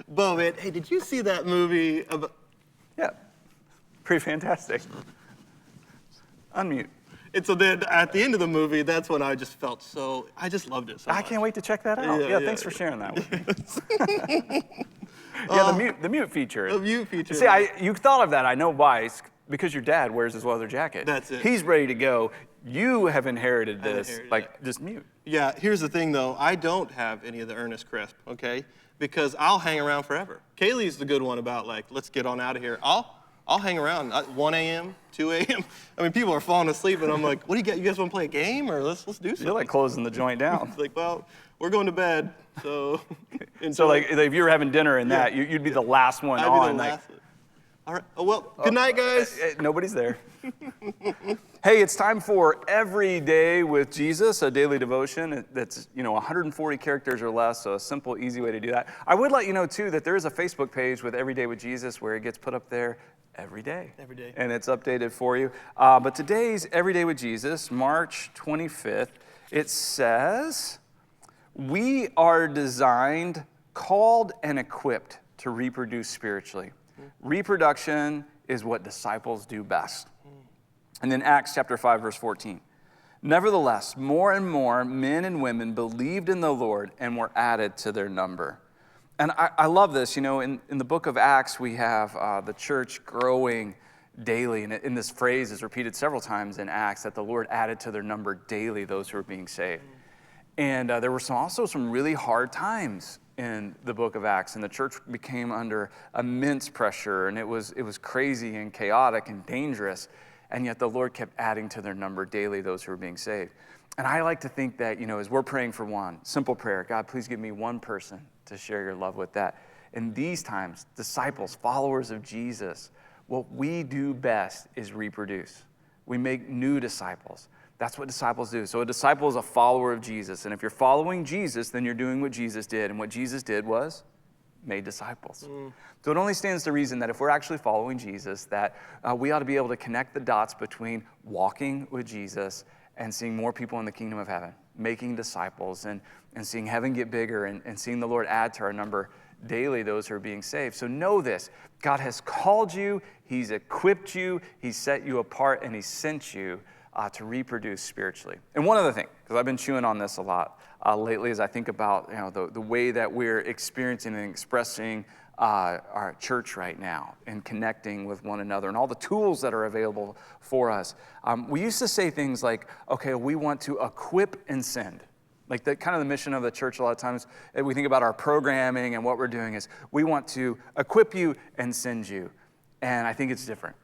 Bo, man, hey, did you see that movie about... Yeah, pretty fantastic. Unmute. And so then at the end of the movie, that's when I just felt I just loved it so much. I can't wait to check that out. Yeah, Yeah, yeah, thanks for yeah. sharing that with me. Yeah, the mute feature. The mute feature. See, you thought of that. I know why. It's because your dad wears his leather jacket. That's it. He's ready to go. You have inherited I've this. inherited Just mute. Yeah, here's the thing, though. I don't have any of the Ernest Crisp, okay? Because I'll hang around forever. Kaylee's the good one about, let's get on out of here. I'll hang around at 1 a.m., 2 a.m. I mean, people are falling asleep, and I'm like, what do you got? You guys want to play a game, or let's do something? You're like closing the joint down. It's like, well, we're going to bed, so... So if you were having dinner and that, you'd be the last one I'd on. be the last one. All right. Oh, well, good night, guys. Nobody's there. Hey, it's time for Every Day with Jesus, a daily devotion that's 140 characters or less, so a simple, easy way to do that. I would let you know, too, that there is a Facebook page with Every Day with Jesus where it gets put up there every day. Every day. And it's updated for you. But today's Every Day with Jesus, March 25th, it says, we are designed, called, and equipped to reproduce spiritually. Reproduction is what disciples do best. And then Acts chapter 5, verse 14. Nevertheless, more and more men and women believed in the Lord and were added to their number. And I love this. In the book of Acts, we have the church growing daily. And in this phrase is repeated several times in Acts that the Lord added to their number daily those who are being saved. And there were also some really hard times in the book of Acts, and the church became under immense pressure, and it was crazy and chaotic and dangerous, and yet the Lord kept adding to their number daily those who were being saved. And I like to think that, as we're praying for one, simple prayer, God, please give me one person to share your love with that. In these times, disciples, followers of Jesus, what we do best is reproduce. We make new disciples. That's what disciples do. So a disciple is a follower of Jesus. And if you're following Jesus, then you're doing what Jesus did. And what Jesus did was made disciples. So it only stands to reason that if we're actually following Jesus, that we ought to be able to connect the dots between walking with Jesus and seeing more people in the kingdom of heaven, making disciples, and seeing heaven get bigger, and seeing the Lord add to our number daily those who are being saved. So know this, God has called you, He's equipped you, He's set you apart, and He sent you to reproduce spiritually. And one other thing, because I've been chewing on this a lot lately as I think about the way that we're experiencing and expressing our church right now and connecting with one another and all the tools that are available for us. We used to say things like, okay, we want to equip and send. Like the kind of the mission of the church a lot of times, we think about our programming and what we're doing is we want to equip you and send you. And I think it's different.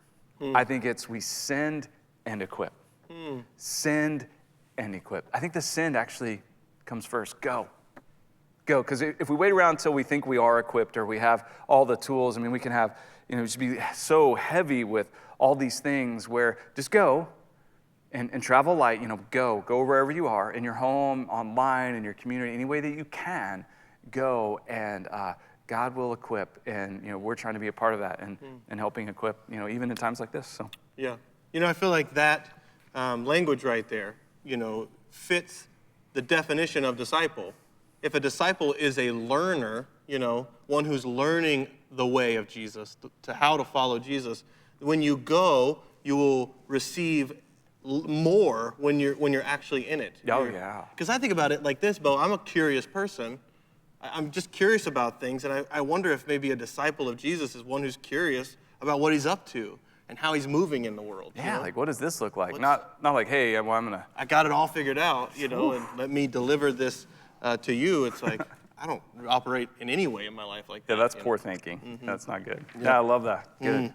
I think it's we send and equip. Send and equip. I think the send actually comes first. Go. Go, because if we wait around until we think we are equipped or we have all the tools, I mean, we can have, just be so heavy with all these things where just go and travel light, go wherever you are, in your home, online, in your community, any way that you can, go, and God will equip, and we're trying to be a part of that and helping equip, even in times like this. So Yeah. I feel like that language right there, fits the definition of disciple. If a disciple is a learner, one who's learning the way of Jesus, to how to follow Jesus, when you go, you will receive more when you're actually in it. Oh, yeah. Because I think about it like this, Bo. I'm a curious person. I'm just curious about things, and I wonder if maybe a disciple of Jesus is one who's curious about what he's up to and how he's moving in the world. yeah, like what does this look like? Not like, hey, well, I'm gonna. I got it all figured out, and let me deliver this to you. It's like, I don't operate in any way in my life like that. Yeah, that's poor thinking. That's not good. Yeah, I love that. Good.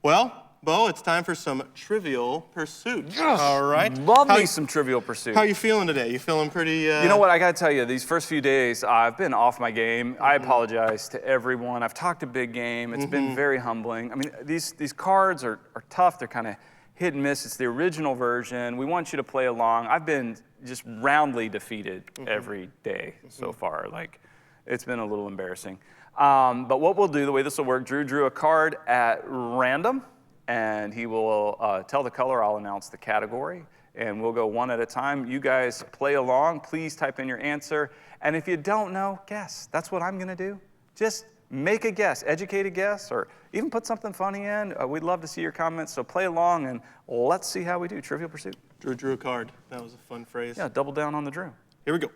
Well, Bo, it's time for some Trivial Pursuit. Yes! All right. Love how me you, some Trivial Pursuit. How you feeling today? You feeling pretty... You know what, I gotta tell you, these first few days, I've been off my game. I apologize to everyone. I've talked a big game. It's been very humbling. I mean, these cards are tough. They're kind of hit and miss. It's the original version. We want you to play along. I've been just roundly defeated every day so far. Like, it's been a little embarrassing. But what we'll do, the way this will work, Drew drew a card at random, and he will tell the color. I'll announce the category, and we'll go one at a time. You guys play along. Please type in your answer. And if you don't know, guess. That's what I'm going to do. Just make a guess, educate a guess, or even put something funny in. We'd love to see your comments. So play along, and let's see how we do. Trivial Pursuit. Drew drew a card. That was a fun phrase. Yeah, double down on the Drew. Here we go.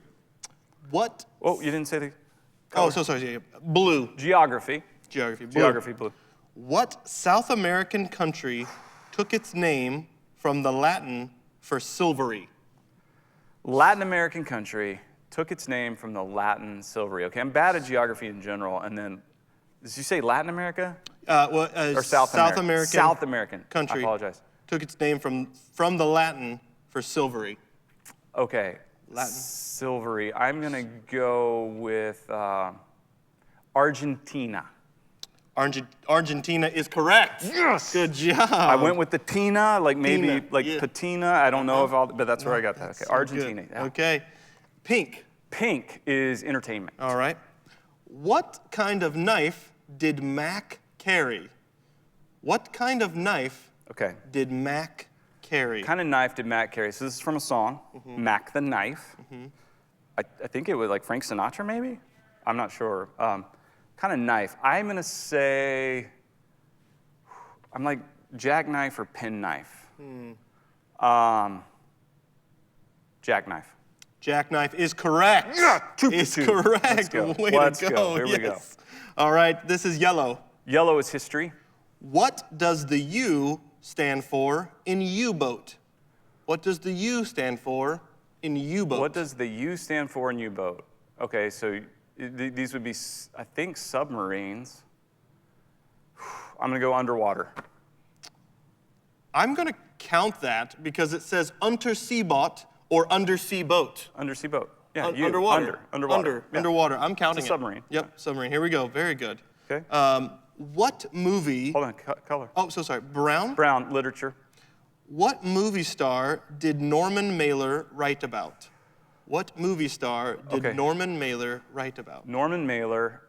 What... Oh, you didn't say the Oh, so sorry. Yeah. Blue. geography. Geography. Blue. Geography, blue. What South American country took its name from the Latin for silvery? Latin American country took its name from the Latin silvery. Okay, I'm bad at geography in general. And then, did you say Latin America? Or South American? South American country. I apologize. Took its name from the Latin for silvery. Okay. Latin. Silvery. I'm going to go with Argentina. Argentina is correct. Yes! Good job. I went with the Tina, like maybe Tina, like yeah. patina. I don't know if all, but that's where I got that. Okay, So Argentina. good. Yeah. Okay. Pink. Pink is entertainment. All right. What kind of knife did Mac carry? What kind of knife Okay. did Mac carry? What kind of knife did Mac carry? So this is from a song, Mac the Knife. I think it was like Frank Sinatra, maybe? I'm not sure. Kind of knife. I'm going to say, I'm like jackknife or penknife. Jackknife. Jackknife is correct. Yeah, 2 for It's 2. correct. Let's go. Way Let's to go. go. Here we go. Yes. All right, this is yellow. Yellow is history. What does the U stand for in U-boat? What does the U stand for in U-boat? What does the U stand for in U-boat? Okay, so these would be, I think, submarines. I'm going to go underwater. I'm going to count that because it says undersea boat or undersea boat. Undersea boat. Yeah, U. Underwater. Underwater. Yeah. Underwater. I'm counting It's a submarine. it. Yep, submarine. Here we go. Very good. Okay. What movie? Hold on, color. Oh, so sorry. Brown? Brown, literature. What movie star did Norman Mailer write about? What movie star did Okay. Norman Mailer write about? Norman Mailer,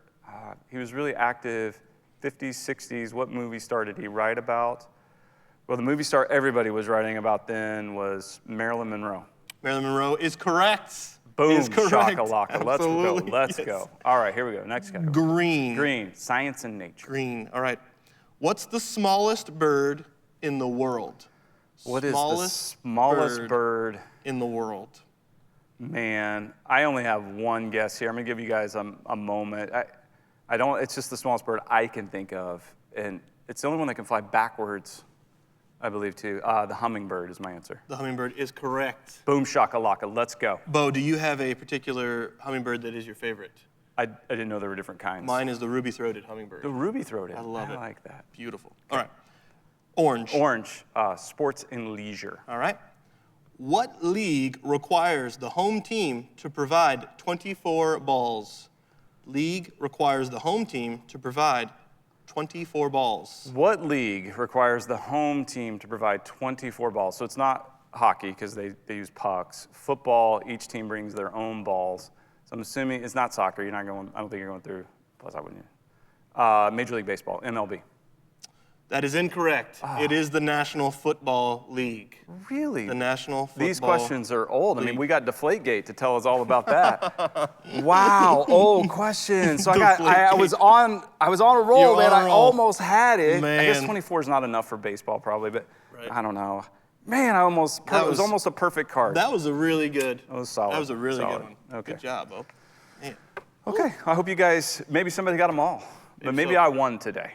he was really active 50s, 60s. What movie star did he write about? Well, the movie star everybody was writing about then was Marilyn Monroe. Marilyn Monroe is correct. Boom, Is correct. shaka-laka. Let's go. Absolutely, Let's yes. go. All right, here we go. Next category. Green. Green, science and nature. Green. All right. What's the smallest bird in the world? What is the smallest bird? in the world? Man, I only have one guess here. I'm gonna give you guys a moment. I don't. It's just the smallest bird I can think of, and it's the only one that can fly backwards, I believe too. The hummingbird is my answer. The hummingbird is correct. Boom shakalaka. Let's go. Bo, do you have a particular hummingbird that is your favorite? I didn't know there were different kinds. Mine is the ruby-throated hummingbird. The ruby-throated. I love it. I like that. Beautiful. All right. Orange. Orange. Sports and leisure. All right. What league requires the home team to provide 24 balls? League requires the home team to provide 24 balls. What league requires the home team to provide 24 balls? So it's not hockey because they use pucks. Football, each team brings their own balls. So I'm assuming it's not soccer. You're not going. I don't think you're going through. Plus, I wouldn't. Major League Baseball, MLB. That is incorrect. It is the National Football League. Really? The National Football These questions are old. I mean, League. we got Deflategate to tell us all about that. Wow, old questions. So I was on a roll, You're man. on a I roll. almost had it. I guess Man. 24 is not enough for baseball, probably, but Right. I don't know. Man, it was almost a perfect card. That was a really good. That was solid. That was a really Solid. good one. Okay. Good job, Bo. Man. Okay, I hope you guys, maybe somebody got them all, but maybe so. I won today.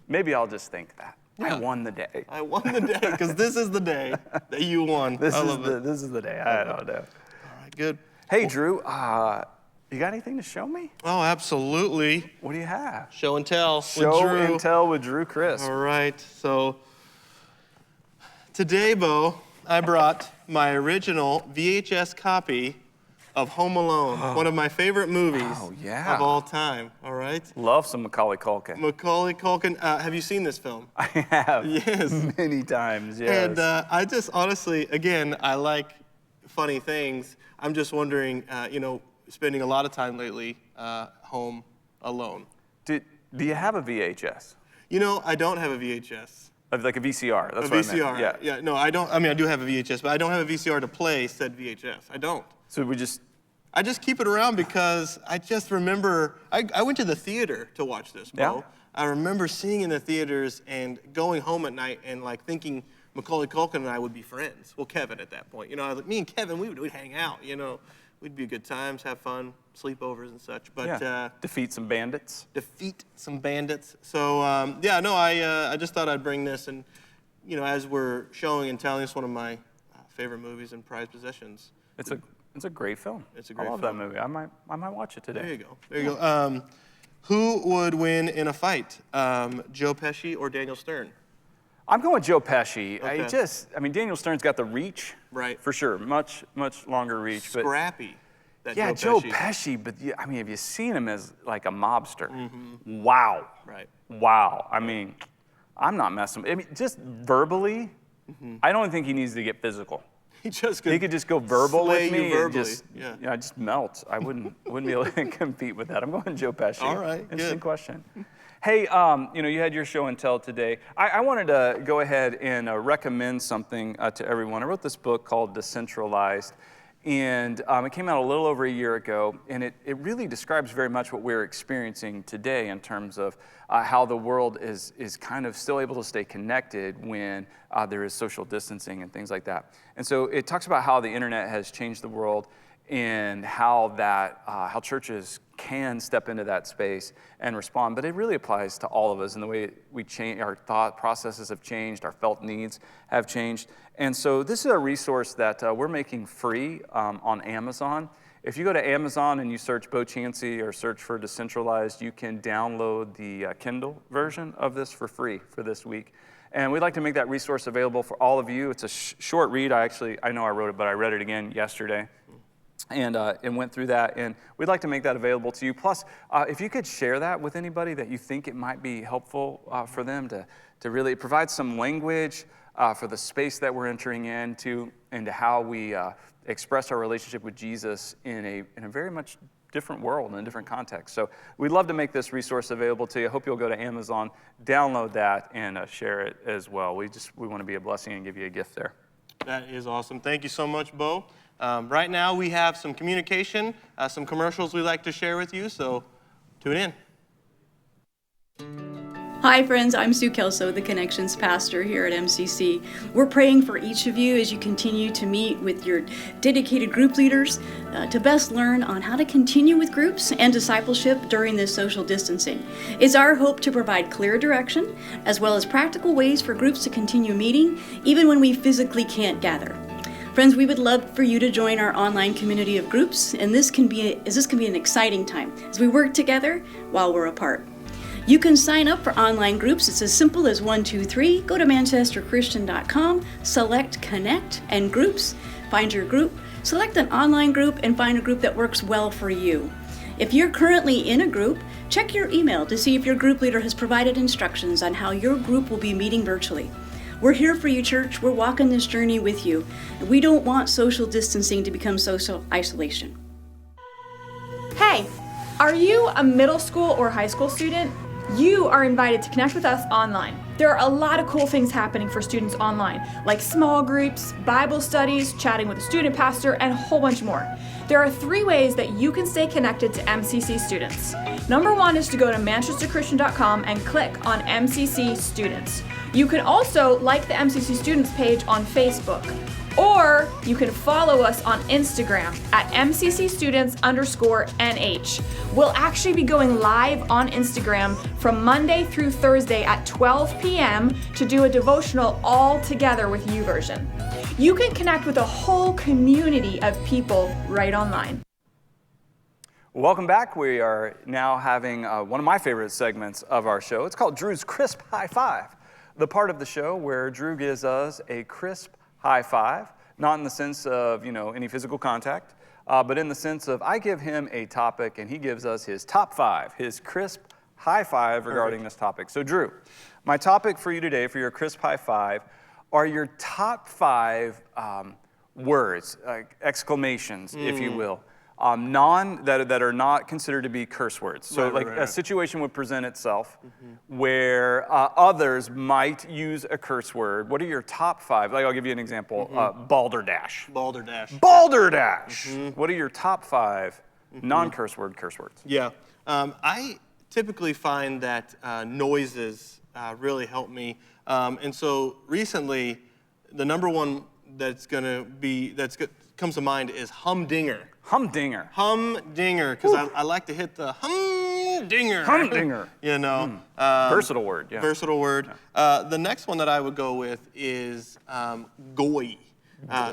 Maybe I'll just think that. I Yeah. won the day. I won the day because this is the day that you won. This I is love it. this is the day. I don't know. All right, good. Hey, Drew, you got anything to show me? Oh, absolutely. What do you have? Show and tell Show with Drew. and tell with Drew Crisp. All right. So today, Bo, I brought my original VHS copy of Home Alone, one of my favorite movies Oh, yeah. of all time. All right. Love some Macaulay Culkin. Macaulay Culkin. Have you seen this film? I have Yes. many times. Yes. And I just honestly, again, I like funny things. I'm just wondering, spending a lot of time lately home alone. do you have a VHS? I don't have a VHS. Like a VCR? That's A what VCR. I meant. Yeah. No, I don't. I mean, I do have a VHS, but I don't have a VCR to play said VHS. I don't. So we just. I just keep it around because I just remember, I went to the theater to watch this, Bo. Yeah. I remember seeing in the theaters and going home at night and like thinking Macaulay Culkin and I would be friends. Well, Kevin at that point. I was like, me and Kevin, we'd hang out, We'd be good times, have fun, sleepovers and such. But defeat some bandits. defeat some bandits. So, I just thought I'd bring this. And, as we're showing and telling, it's one of my favorite movies and prized possessions. It's a great film. It's a great I love film. that movie. I might watch it today. There you go. There you go. Who would win in a fight, Joe Pesci or Daniel Stern? I'm going Joe Pesci. Okay. Daniel Stern's got the reach. Right. For sure. Much longer reach. Scrappy. That But yeah, Joe Joe Pesci. Pesci, but have you seen him as like a mobster? Mm-hmm. Wow. Right. Wow. I'm not messing. Just verbally, Mm-hmm. I don't think he needs to get physical. He could just go verbal slay with me you verbally. and just, yeah. I just melt. I wouldn't be able to compete with that. I'm going Joe Pesci. All right, Interesting good. question. Hey, you had your show and tell today. I wanted to go ahead and recommend something to everyone. I wrote this book called Decentralized, and it came out a little over a year ago, and it really describes very much what we're experiencing today in terms of how the world is kind of still able to stay connected when there is social distancing and things like that. And so it talks about how the internet has changed the world and how churches can step into that space and respond. But it really applies to all of us in the way we change, our thought processes have changed, our felt needs have changed. And so this is a resource that we're making free on Amazon. If you go to Amazon and you search Bo Chansey or search for Decentralized, you can download the Kindle version of this for free for this week. And we'd like to make that resource available for all of you. It's a short read. I know I wrote it, but I read it again yesterday. And went through that, and we'd like to make that available to you. Plus, if you could share that with anybody that you think it might be helpful for them to really provide some language for the space that we're entering into and to how we express our relationship with Jesus in a very much different world, in a different context. So we'd love to make this resource available to you. I hope you'll go to Amazon, download that, and share it as well. We want to be a blessing and give you a gift there. That is awesome. Thank you so much, Bo. Right now, we have some communication, some commercials we'd like to share with you, so tune in. Hi friends, I'm Sue Kelso, the Connections Pastor here at MCC. We're praying for each of you as you continue to meet with your dedicated group leaders to best learn on how to continue with groups and discipleship during this social distancing. It's our hope to provide clear direction as well as practical ways for groups to continue meeting even when we physically can't gather. Friends, we would love for you to join our online community of groups, and this can be an exciting time as we work together while we're apart. You can sign up for online groups. It's as simple as 1, 2, 3. Go to manchesterchristian.com, select Connect and Groups, find your group, select an online group, and find a group that works well for you. If you're currently in a group, check your email to see if your group leader has provided instructions on how your group will be meeting virtually. We're here for you, church. We're walking this journey with you. And we don't want social distancing to become social isolation. Hey, are you a middle school or high school student? You are invited to connect with us online. There are a lot of cool things happening for students online, like small groups, Bible studies, chatting with a student pastor, and a whole bunch more. There are 3 ways that you can stay connected to MCC students. Number 1 is to go to manchesterchristian.com and click on MCC Students. You can also like the MCC Students page on Facebook, or you can follow us on Instagram at MCCstudents_NH. We'll actually be going live on Instagram from Monday through Thursday at 12 p.m. to do a devotional all together with YouVersion. You can connect with a whole community of people right online. Welcome back. We are now having one of my favorite segments of our show. It's called Drew's Crisp High Five, the part of the show where Drew gives us a crisp high five, not in the sense of, any physical contact, but in the sense of I give him a topic and he gives us his top 5, his crisp high five regarding this topic. So Drew, my topic for you today for your crisp high five are your top 5 words, exclamations, if you will, that are not considered to be curse words. So a situation would present itself where others might use a curse word. What are your top 5? I'll give you an example. Balderdash. Balderdash. Balderdash. What are your top 5 non-curse curse words? Yeah. I typically find that noises really help me. And so recently, the number one comes to mind is humdinger. Humdinger. Humdinger, because I like to hit the humdinger. Humdinger. Versatile word, yeah. Versatile word. The next one that I would go with is goy.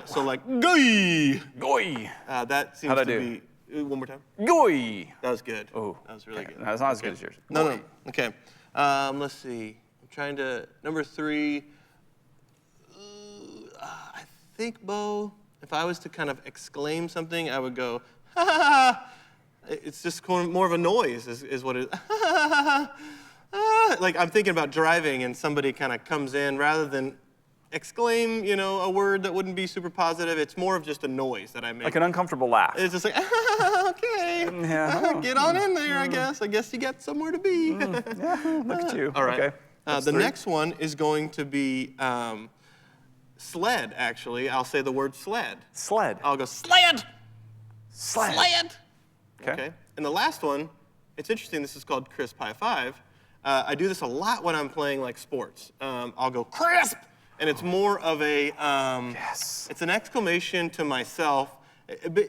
So like goy. Goy. That seems to be. One more time. Goy. That was good. Oh, that was really good. No, it's not as good as yours. No. Okay. Let's see. I'm trying to number 3. I think, Bo, if I was to kind of exclaim something, I would go, ha ha ha. It's just more of a noise, is what it is. Like I'm thinking about driving and somebody kind of comes in, rather than exclaim, a word that wouldn't be super positive. It's more of just a noise that I make. Like an uncomfortable laugh. It's just like, okay, get on in there, I guess. I guess you got somewhere to be. Look at you. All right. Okay. The next one is going to be sled, actually. I'll say the word sled. Sled. I'll go sled. Sled. Sled. Okay. And the last one, it's interesting. This is called crisp high five. I do this a lot when I'm playing like sports. I'll go crisp, and it's more of a yes. It's an exclamation to myself.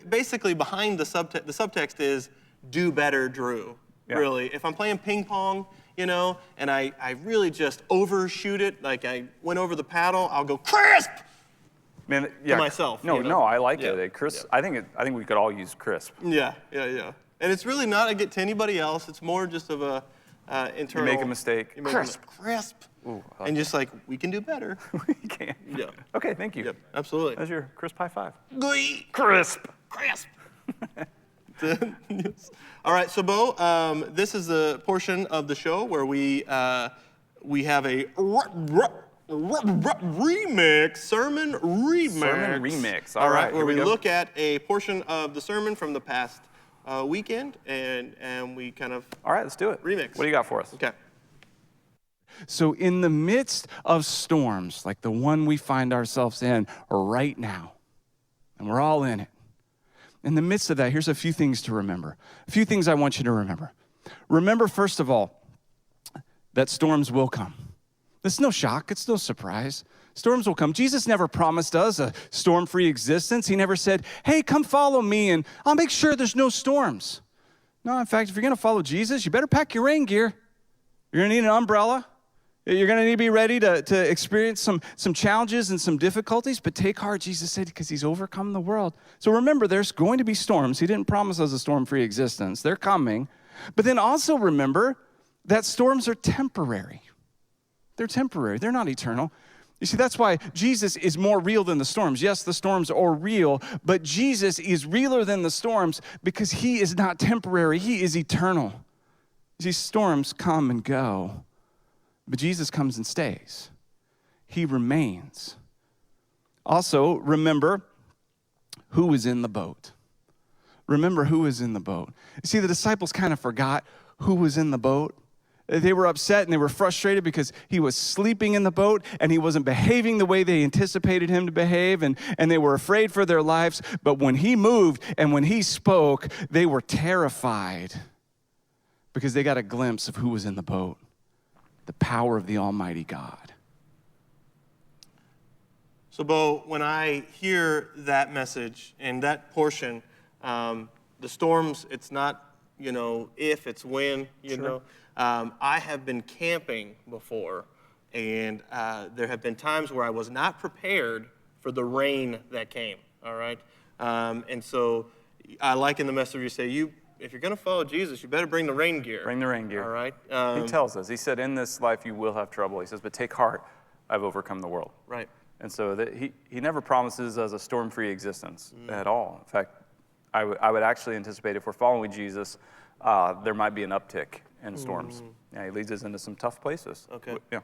Basically, behind the subtext is do better, Drew. Yeah. Really, if I'm playing ping pong, and I really just overshoot it, like I went over the paddle, I'll go crisp. Man, yeah. To myself. No, I like it. Crisp. Yeah. I think we could all use crisp. Yeah. And it's really not a get to anybody else. It's more just of a internal. You make a mistake. Crisp. Ooh, and just like we can do better. We can. Yeah. Okay, thank you. Yep, absolutely. That's your crisp high five. Crisp. Yes. All right, so Bo, this is the portion of the show where we have a sermon remix. All right, where we look at a portion of the sermon from the past weekend and we kind of. All right, let's do it. Remix. What do you got for us? Okay. So in the midst of storms like the one we find ourselves in right now, and we're all in it, in the midst of that, here's a few things to remember. A few things I want you to remember. Remember, first of all, that storms will come. It's no shock. It's no surprise. Storms will come. Jesus never promised us a storm-free existence. He never said, hey, come follow me and I'll make sure there's no storms. No, in fact, if you're going to follow Jesus, you better pack your rain gear. You're going to need an umbrella. You're going to need to be ready to experience some challenges and some difficulties, but take heart, Jesus said, because he's overcome the world. So remember, there's going to be storms. He didn't promise us a storm-free existence. They're coming. But then also remember, that storms are temporary. They're temporary. They're not eternal. You see, that's why Jesus is more real than the storms. Yes, the storms are real, but Jesus is realer than the storms because he is not temporary. He is eternal. You see, storms come and go, but Jesus comes and stays. He remains. Also, remember who was in the boat. Remember who was in the boat. You see, the disciples kind of forgot who was in the boat. They were upset and they were frustrated because he was sleeping in the boat and he wasn't behaving the way they anticipated him to behave, and they were afraid for their lives. But when he moved and when he spoke, they were terrified because they got a glimpse of who was in the boat, the power of the Almighty God. So, Bo, when I hear that message and that portion, the storms, it's not, if, it's when, you know. I have been camping before, and there have been times where I was not prepared for the rain that came, all right? And so I like in the message you say, if you're going to follow Jesus, you better bring the rain gear. Bring the rain gear. All right? He tells us, he said, in this life you will have trouble. He says, but take heart, I've overcome the world. Right. And so he never promises us a storm-free existence at all. In fact, I would actually anticipate if we're following Jesus, there might be an uptick in storms. Yeah, he leads us into some tough places. Okay. Yeah.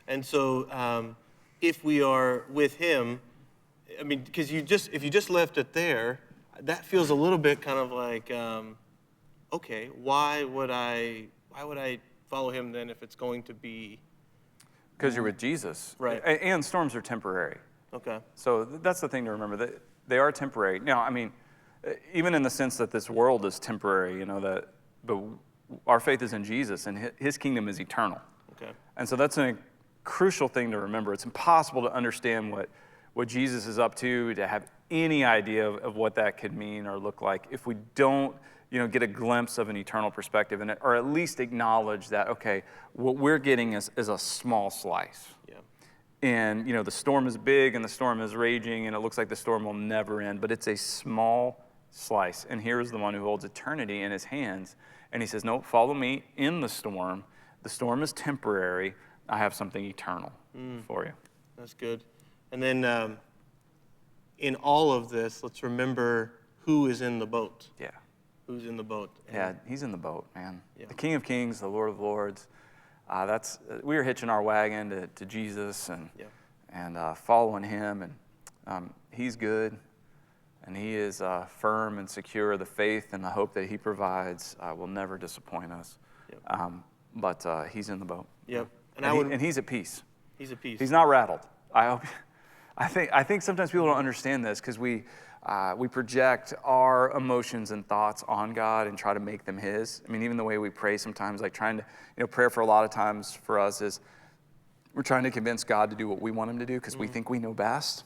And so if we are with him, I mean, because if you just left it there, that feels a little bit kind of like, okay, why would I follow him then if it's going to be? Because you're with Jesus. Right. And storms are temporary. Okay. So that's the thing to remember. They are temporary. Now, I mean, even in the sense that this world is temporary, but our faith is in Jesus, and his kingdom is eternal. Okay. And so that's a crucial thing to remember. It's impossible to understand what Jesus is up to have any idea of what that could mean or look like if we don't get a glimpse of an eternal perspective, or at least acknowledge that, okay, what we're getting is a small slice. Yeah. And, the storm is big and the storm is raging and it looks like the storm will never end, but it's a small slice. And here's the one who holds eternity in his hands. And he says, no, follow me in the storm. The storm is temporary. I have something eternal for you. That's good. And then in all of this, let's remember who is in the boat. Yeah. Who's in the boat. Yeah, he's in the boat, man. Yeah. The King of Kings, the Lord of Lords. We were hitching our wagon to Jesus and following him, and he's good, and he is firm and secure. The faith and the hope that he provides will never disappoint us. Yep. But he's in the boat. Yep. And he's at peace. He's at peace. He's not rattled. I think sometimes people don't understand this because we project our emotions and thoughts on God and try to make them his. I mean, even the way we pray sometimes, like trying to, prayer for a lot of times for us is we're trying to convince God to do what we want him to do because we think we know best.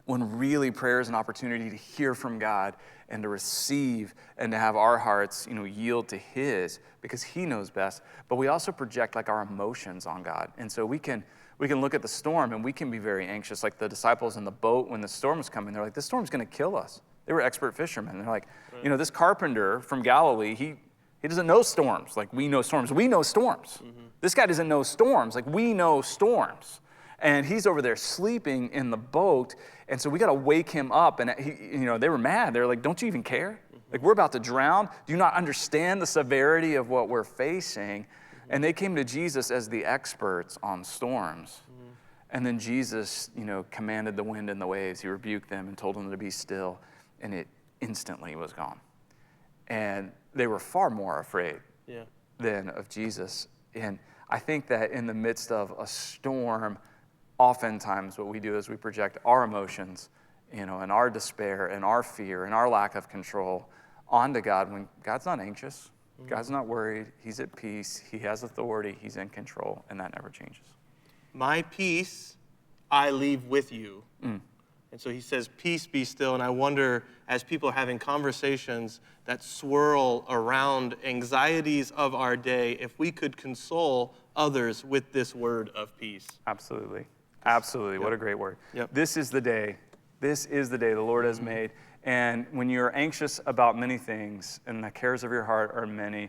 When really prayer is an opportunity to hear from God and to receive and to have our hearts, yield to his because he knows best. But we also project like our emotions on God. And so we can look at the storm and we can be very anxious. Like the disciples in the boat, when the storm was coming, they're like, this storm's going to kill us. They were expert fishermen. They're like, this carpenter from Galilee, he doesn't know storms like we know storms. We know storms. This guy doesn't know storms like we know storms. And he's over there sleeping in the boat. And so we got to wake him up. And they were mad. They're like, don't you even care? Like, we're about to drown. Do you not understand the severity of what we're facing? And they came to Jesus as the experts on storms. And then Jesus, commanded the wind and the waves. He rebuked them and told them to be still. And it instantly was gone. And they were far more afraid than of Jesus. And I think that in the midst of a storm, oftentimes what we do is we project our emotions, and our despair and our fear and our lack of control onto God when God's not anxious. God's not worried. He's at peace. He has authority. He's in control, and that never changes. My peace I leave with you. And so he says, peace be still. And I wonder, as people are having conversations that swirl around anxieties of our day, if we could console others with this word of peace. Absolutely. Absolutely. What a great word. Yep. This is the day. This is the day the Lord has made. And when you're anxious about many things and the cares of your heart are many,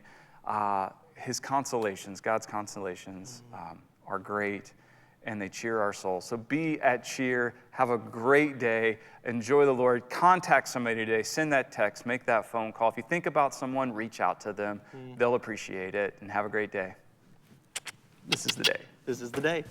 his consolations, God's consolations, are great, and they cheer our souls. So be at cheer. Have a great day. Enjoy the Lord. Contact somebody today. Send that text. Make that phone call. If you think about someone, reach out to them. They'll appreciate it. And have a great day. This is the day. This is the day.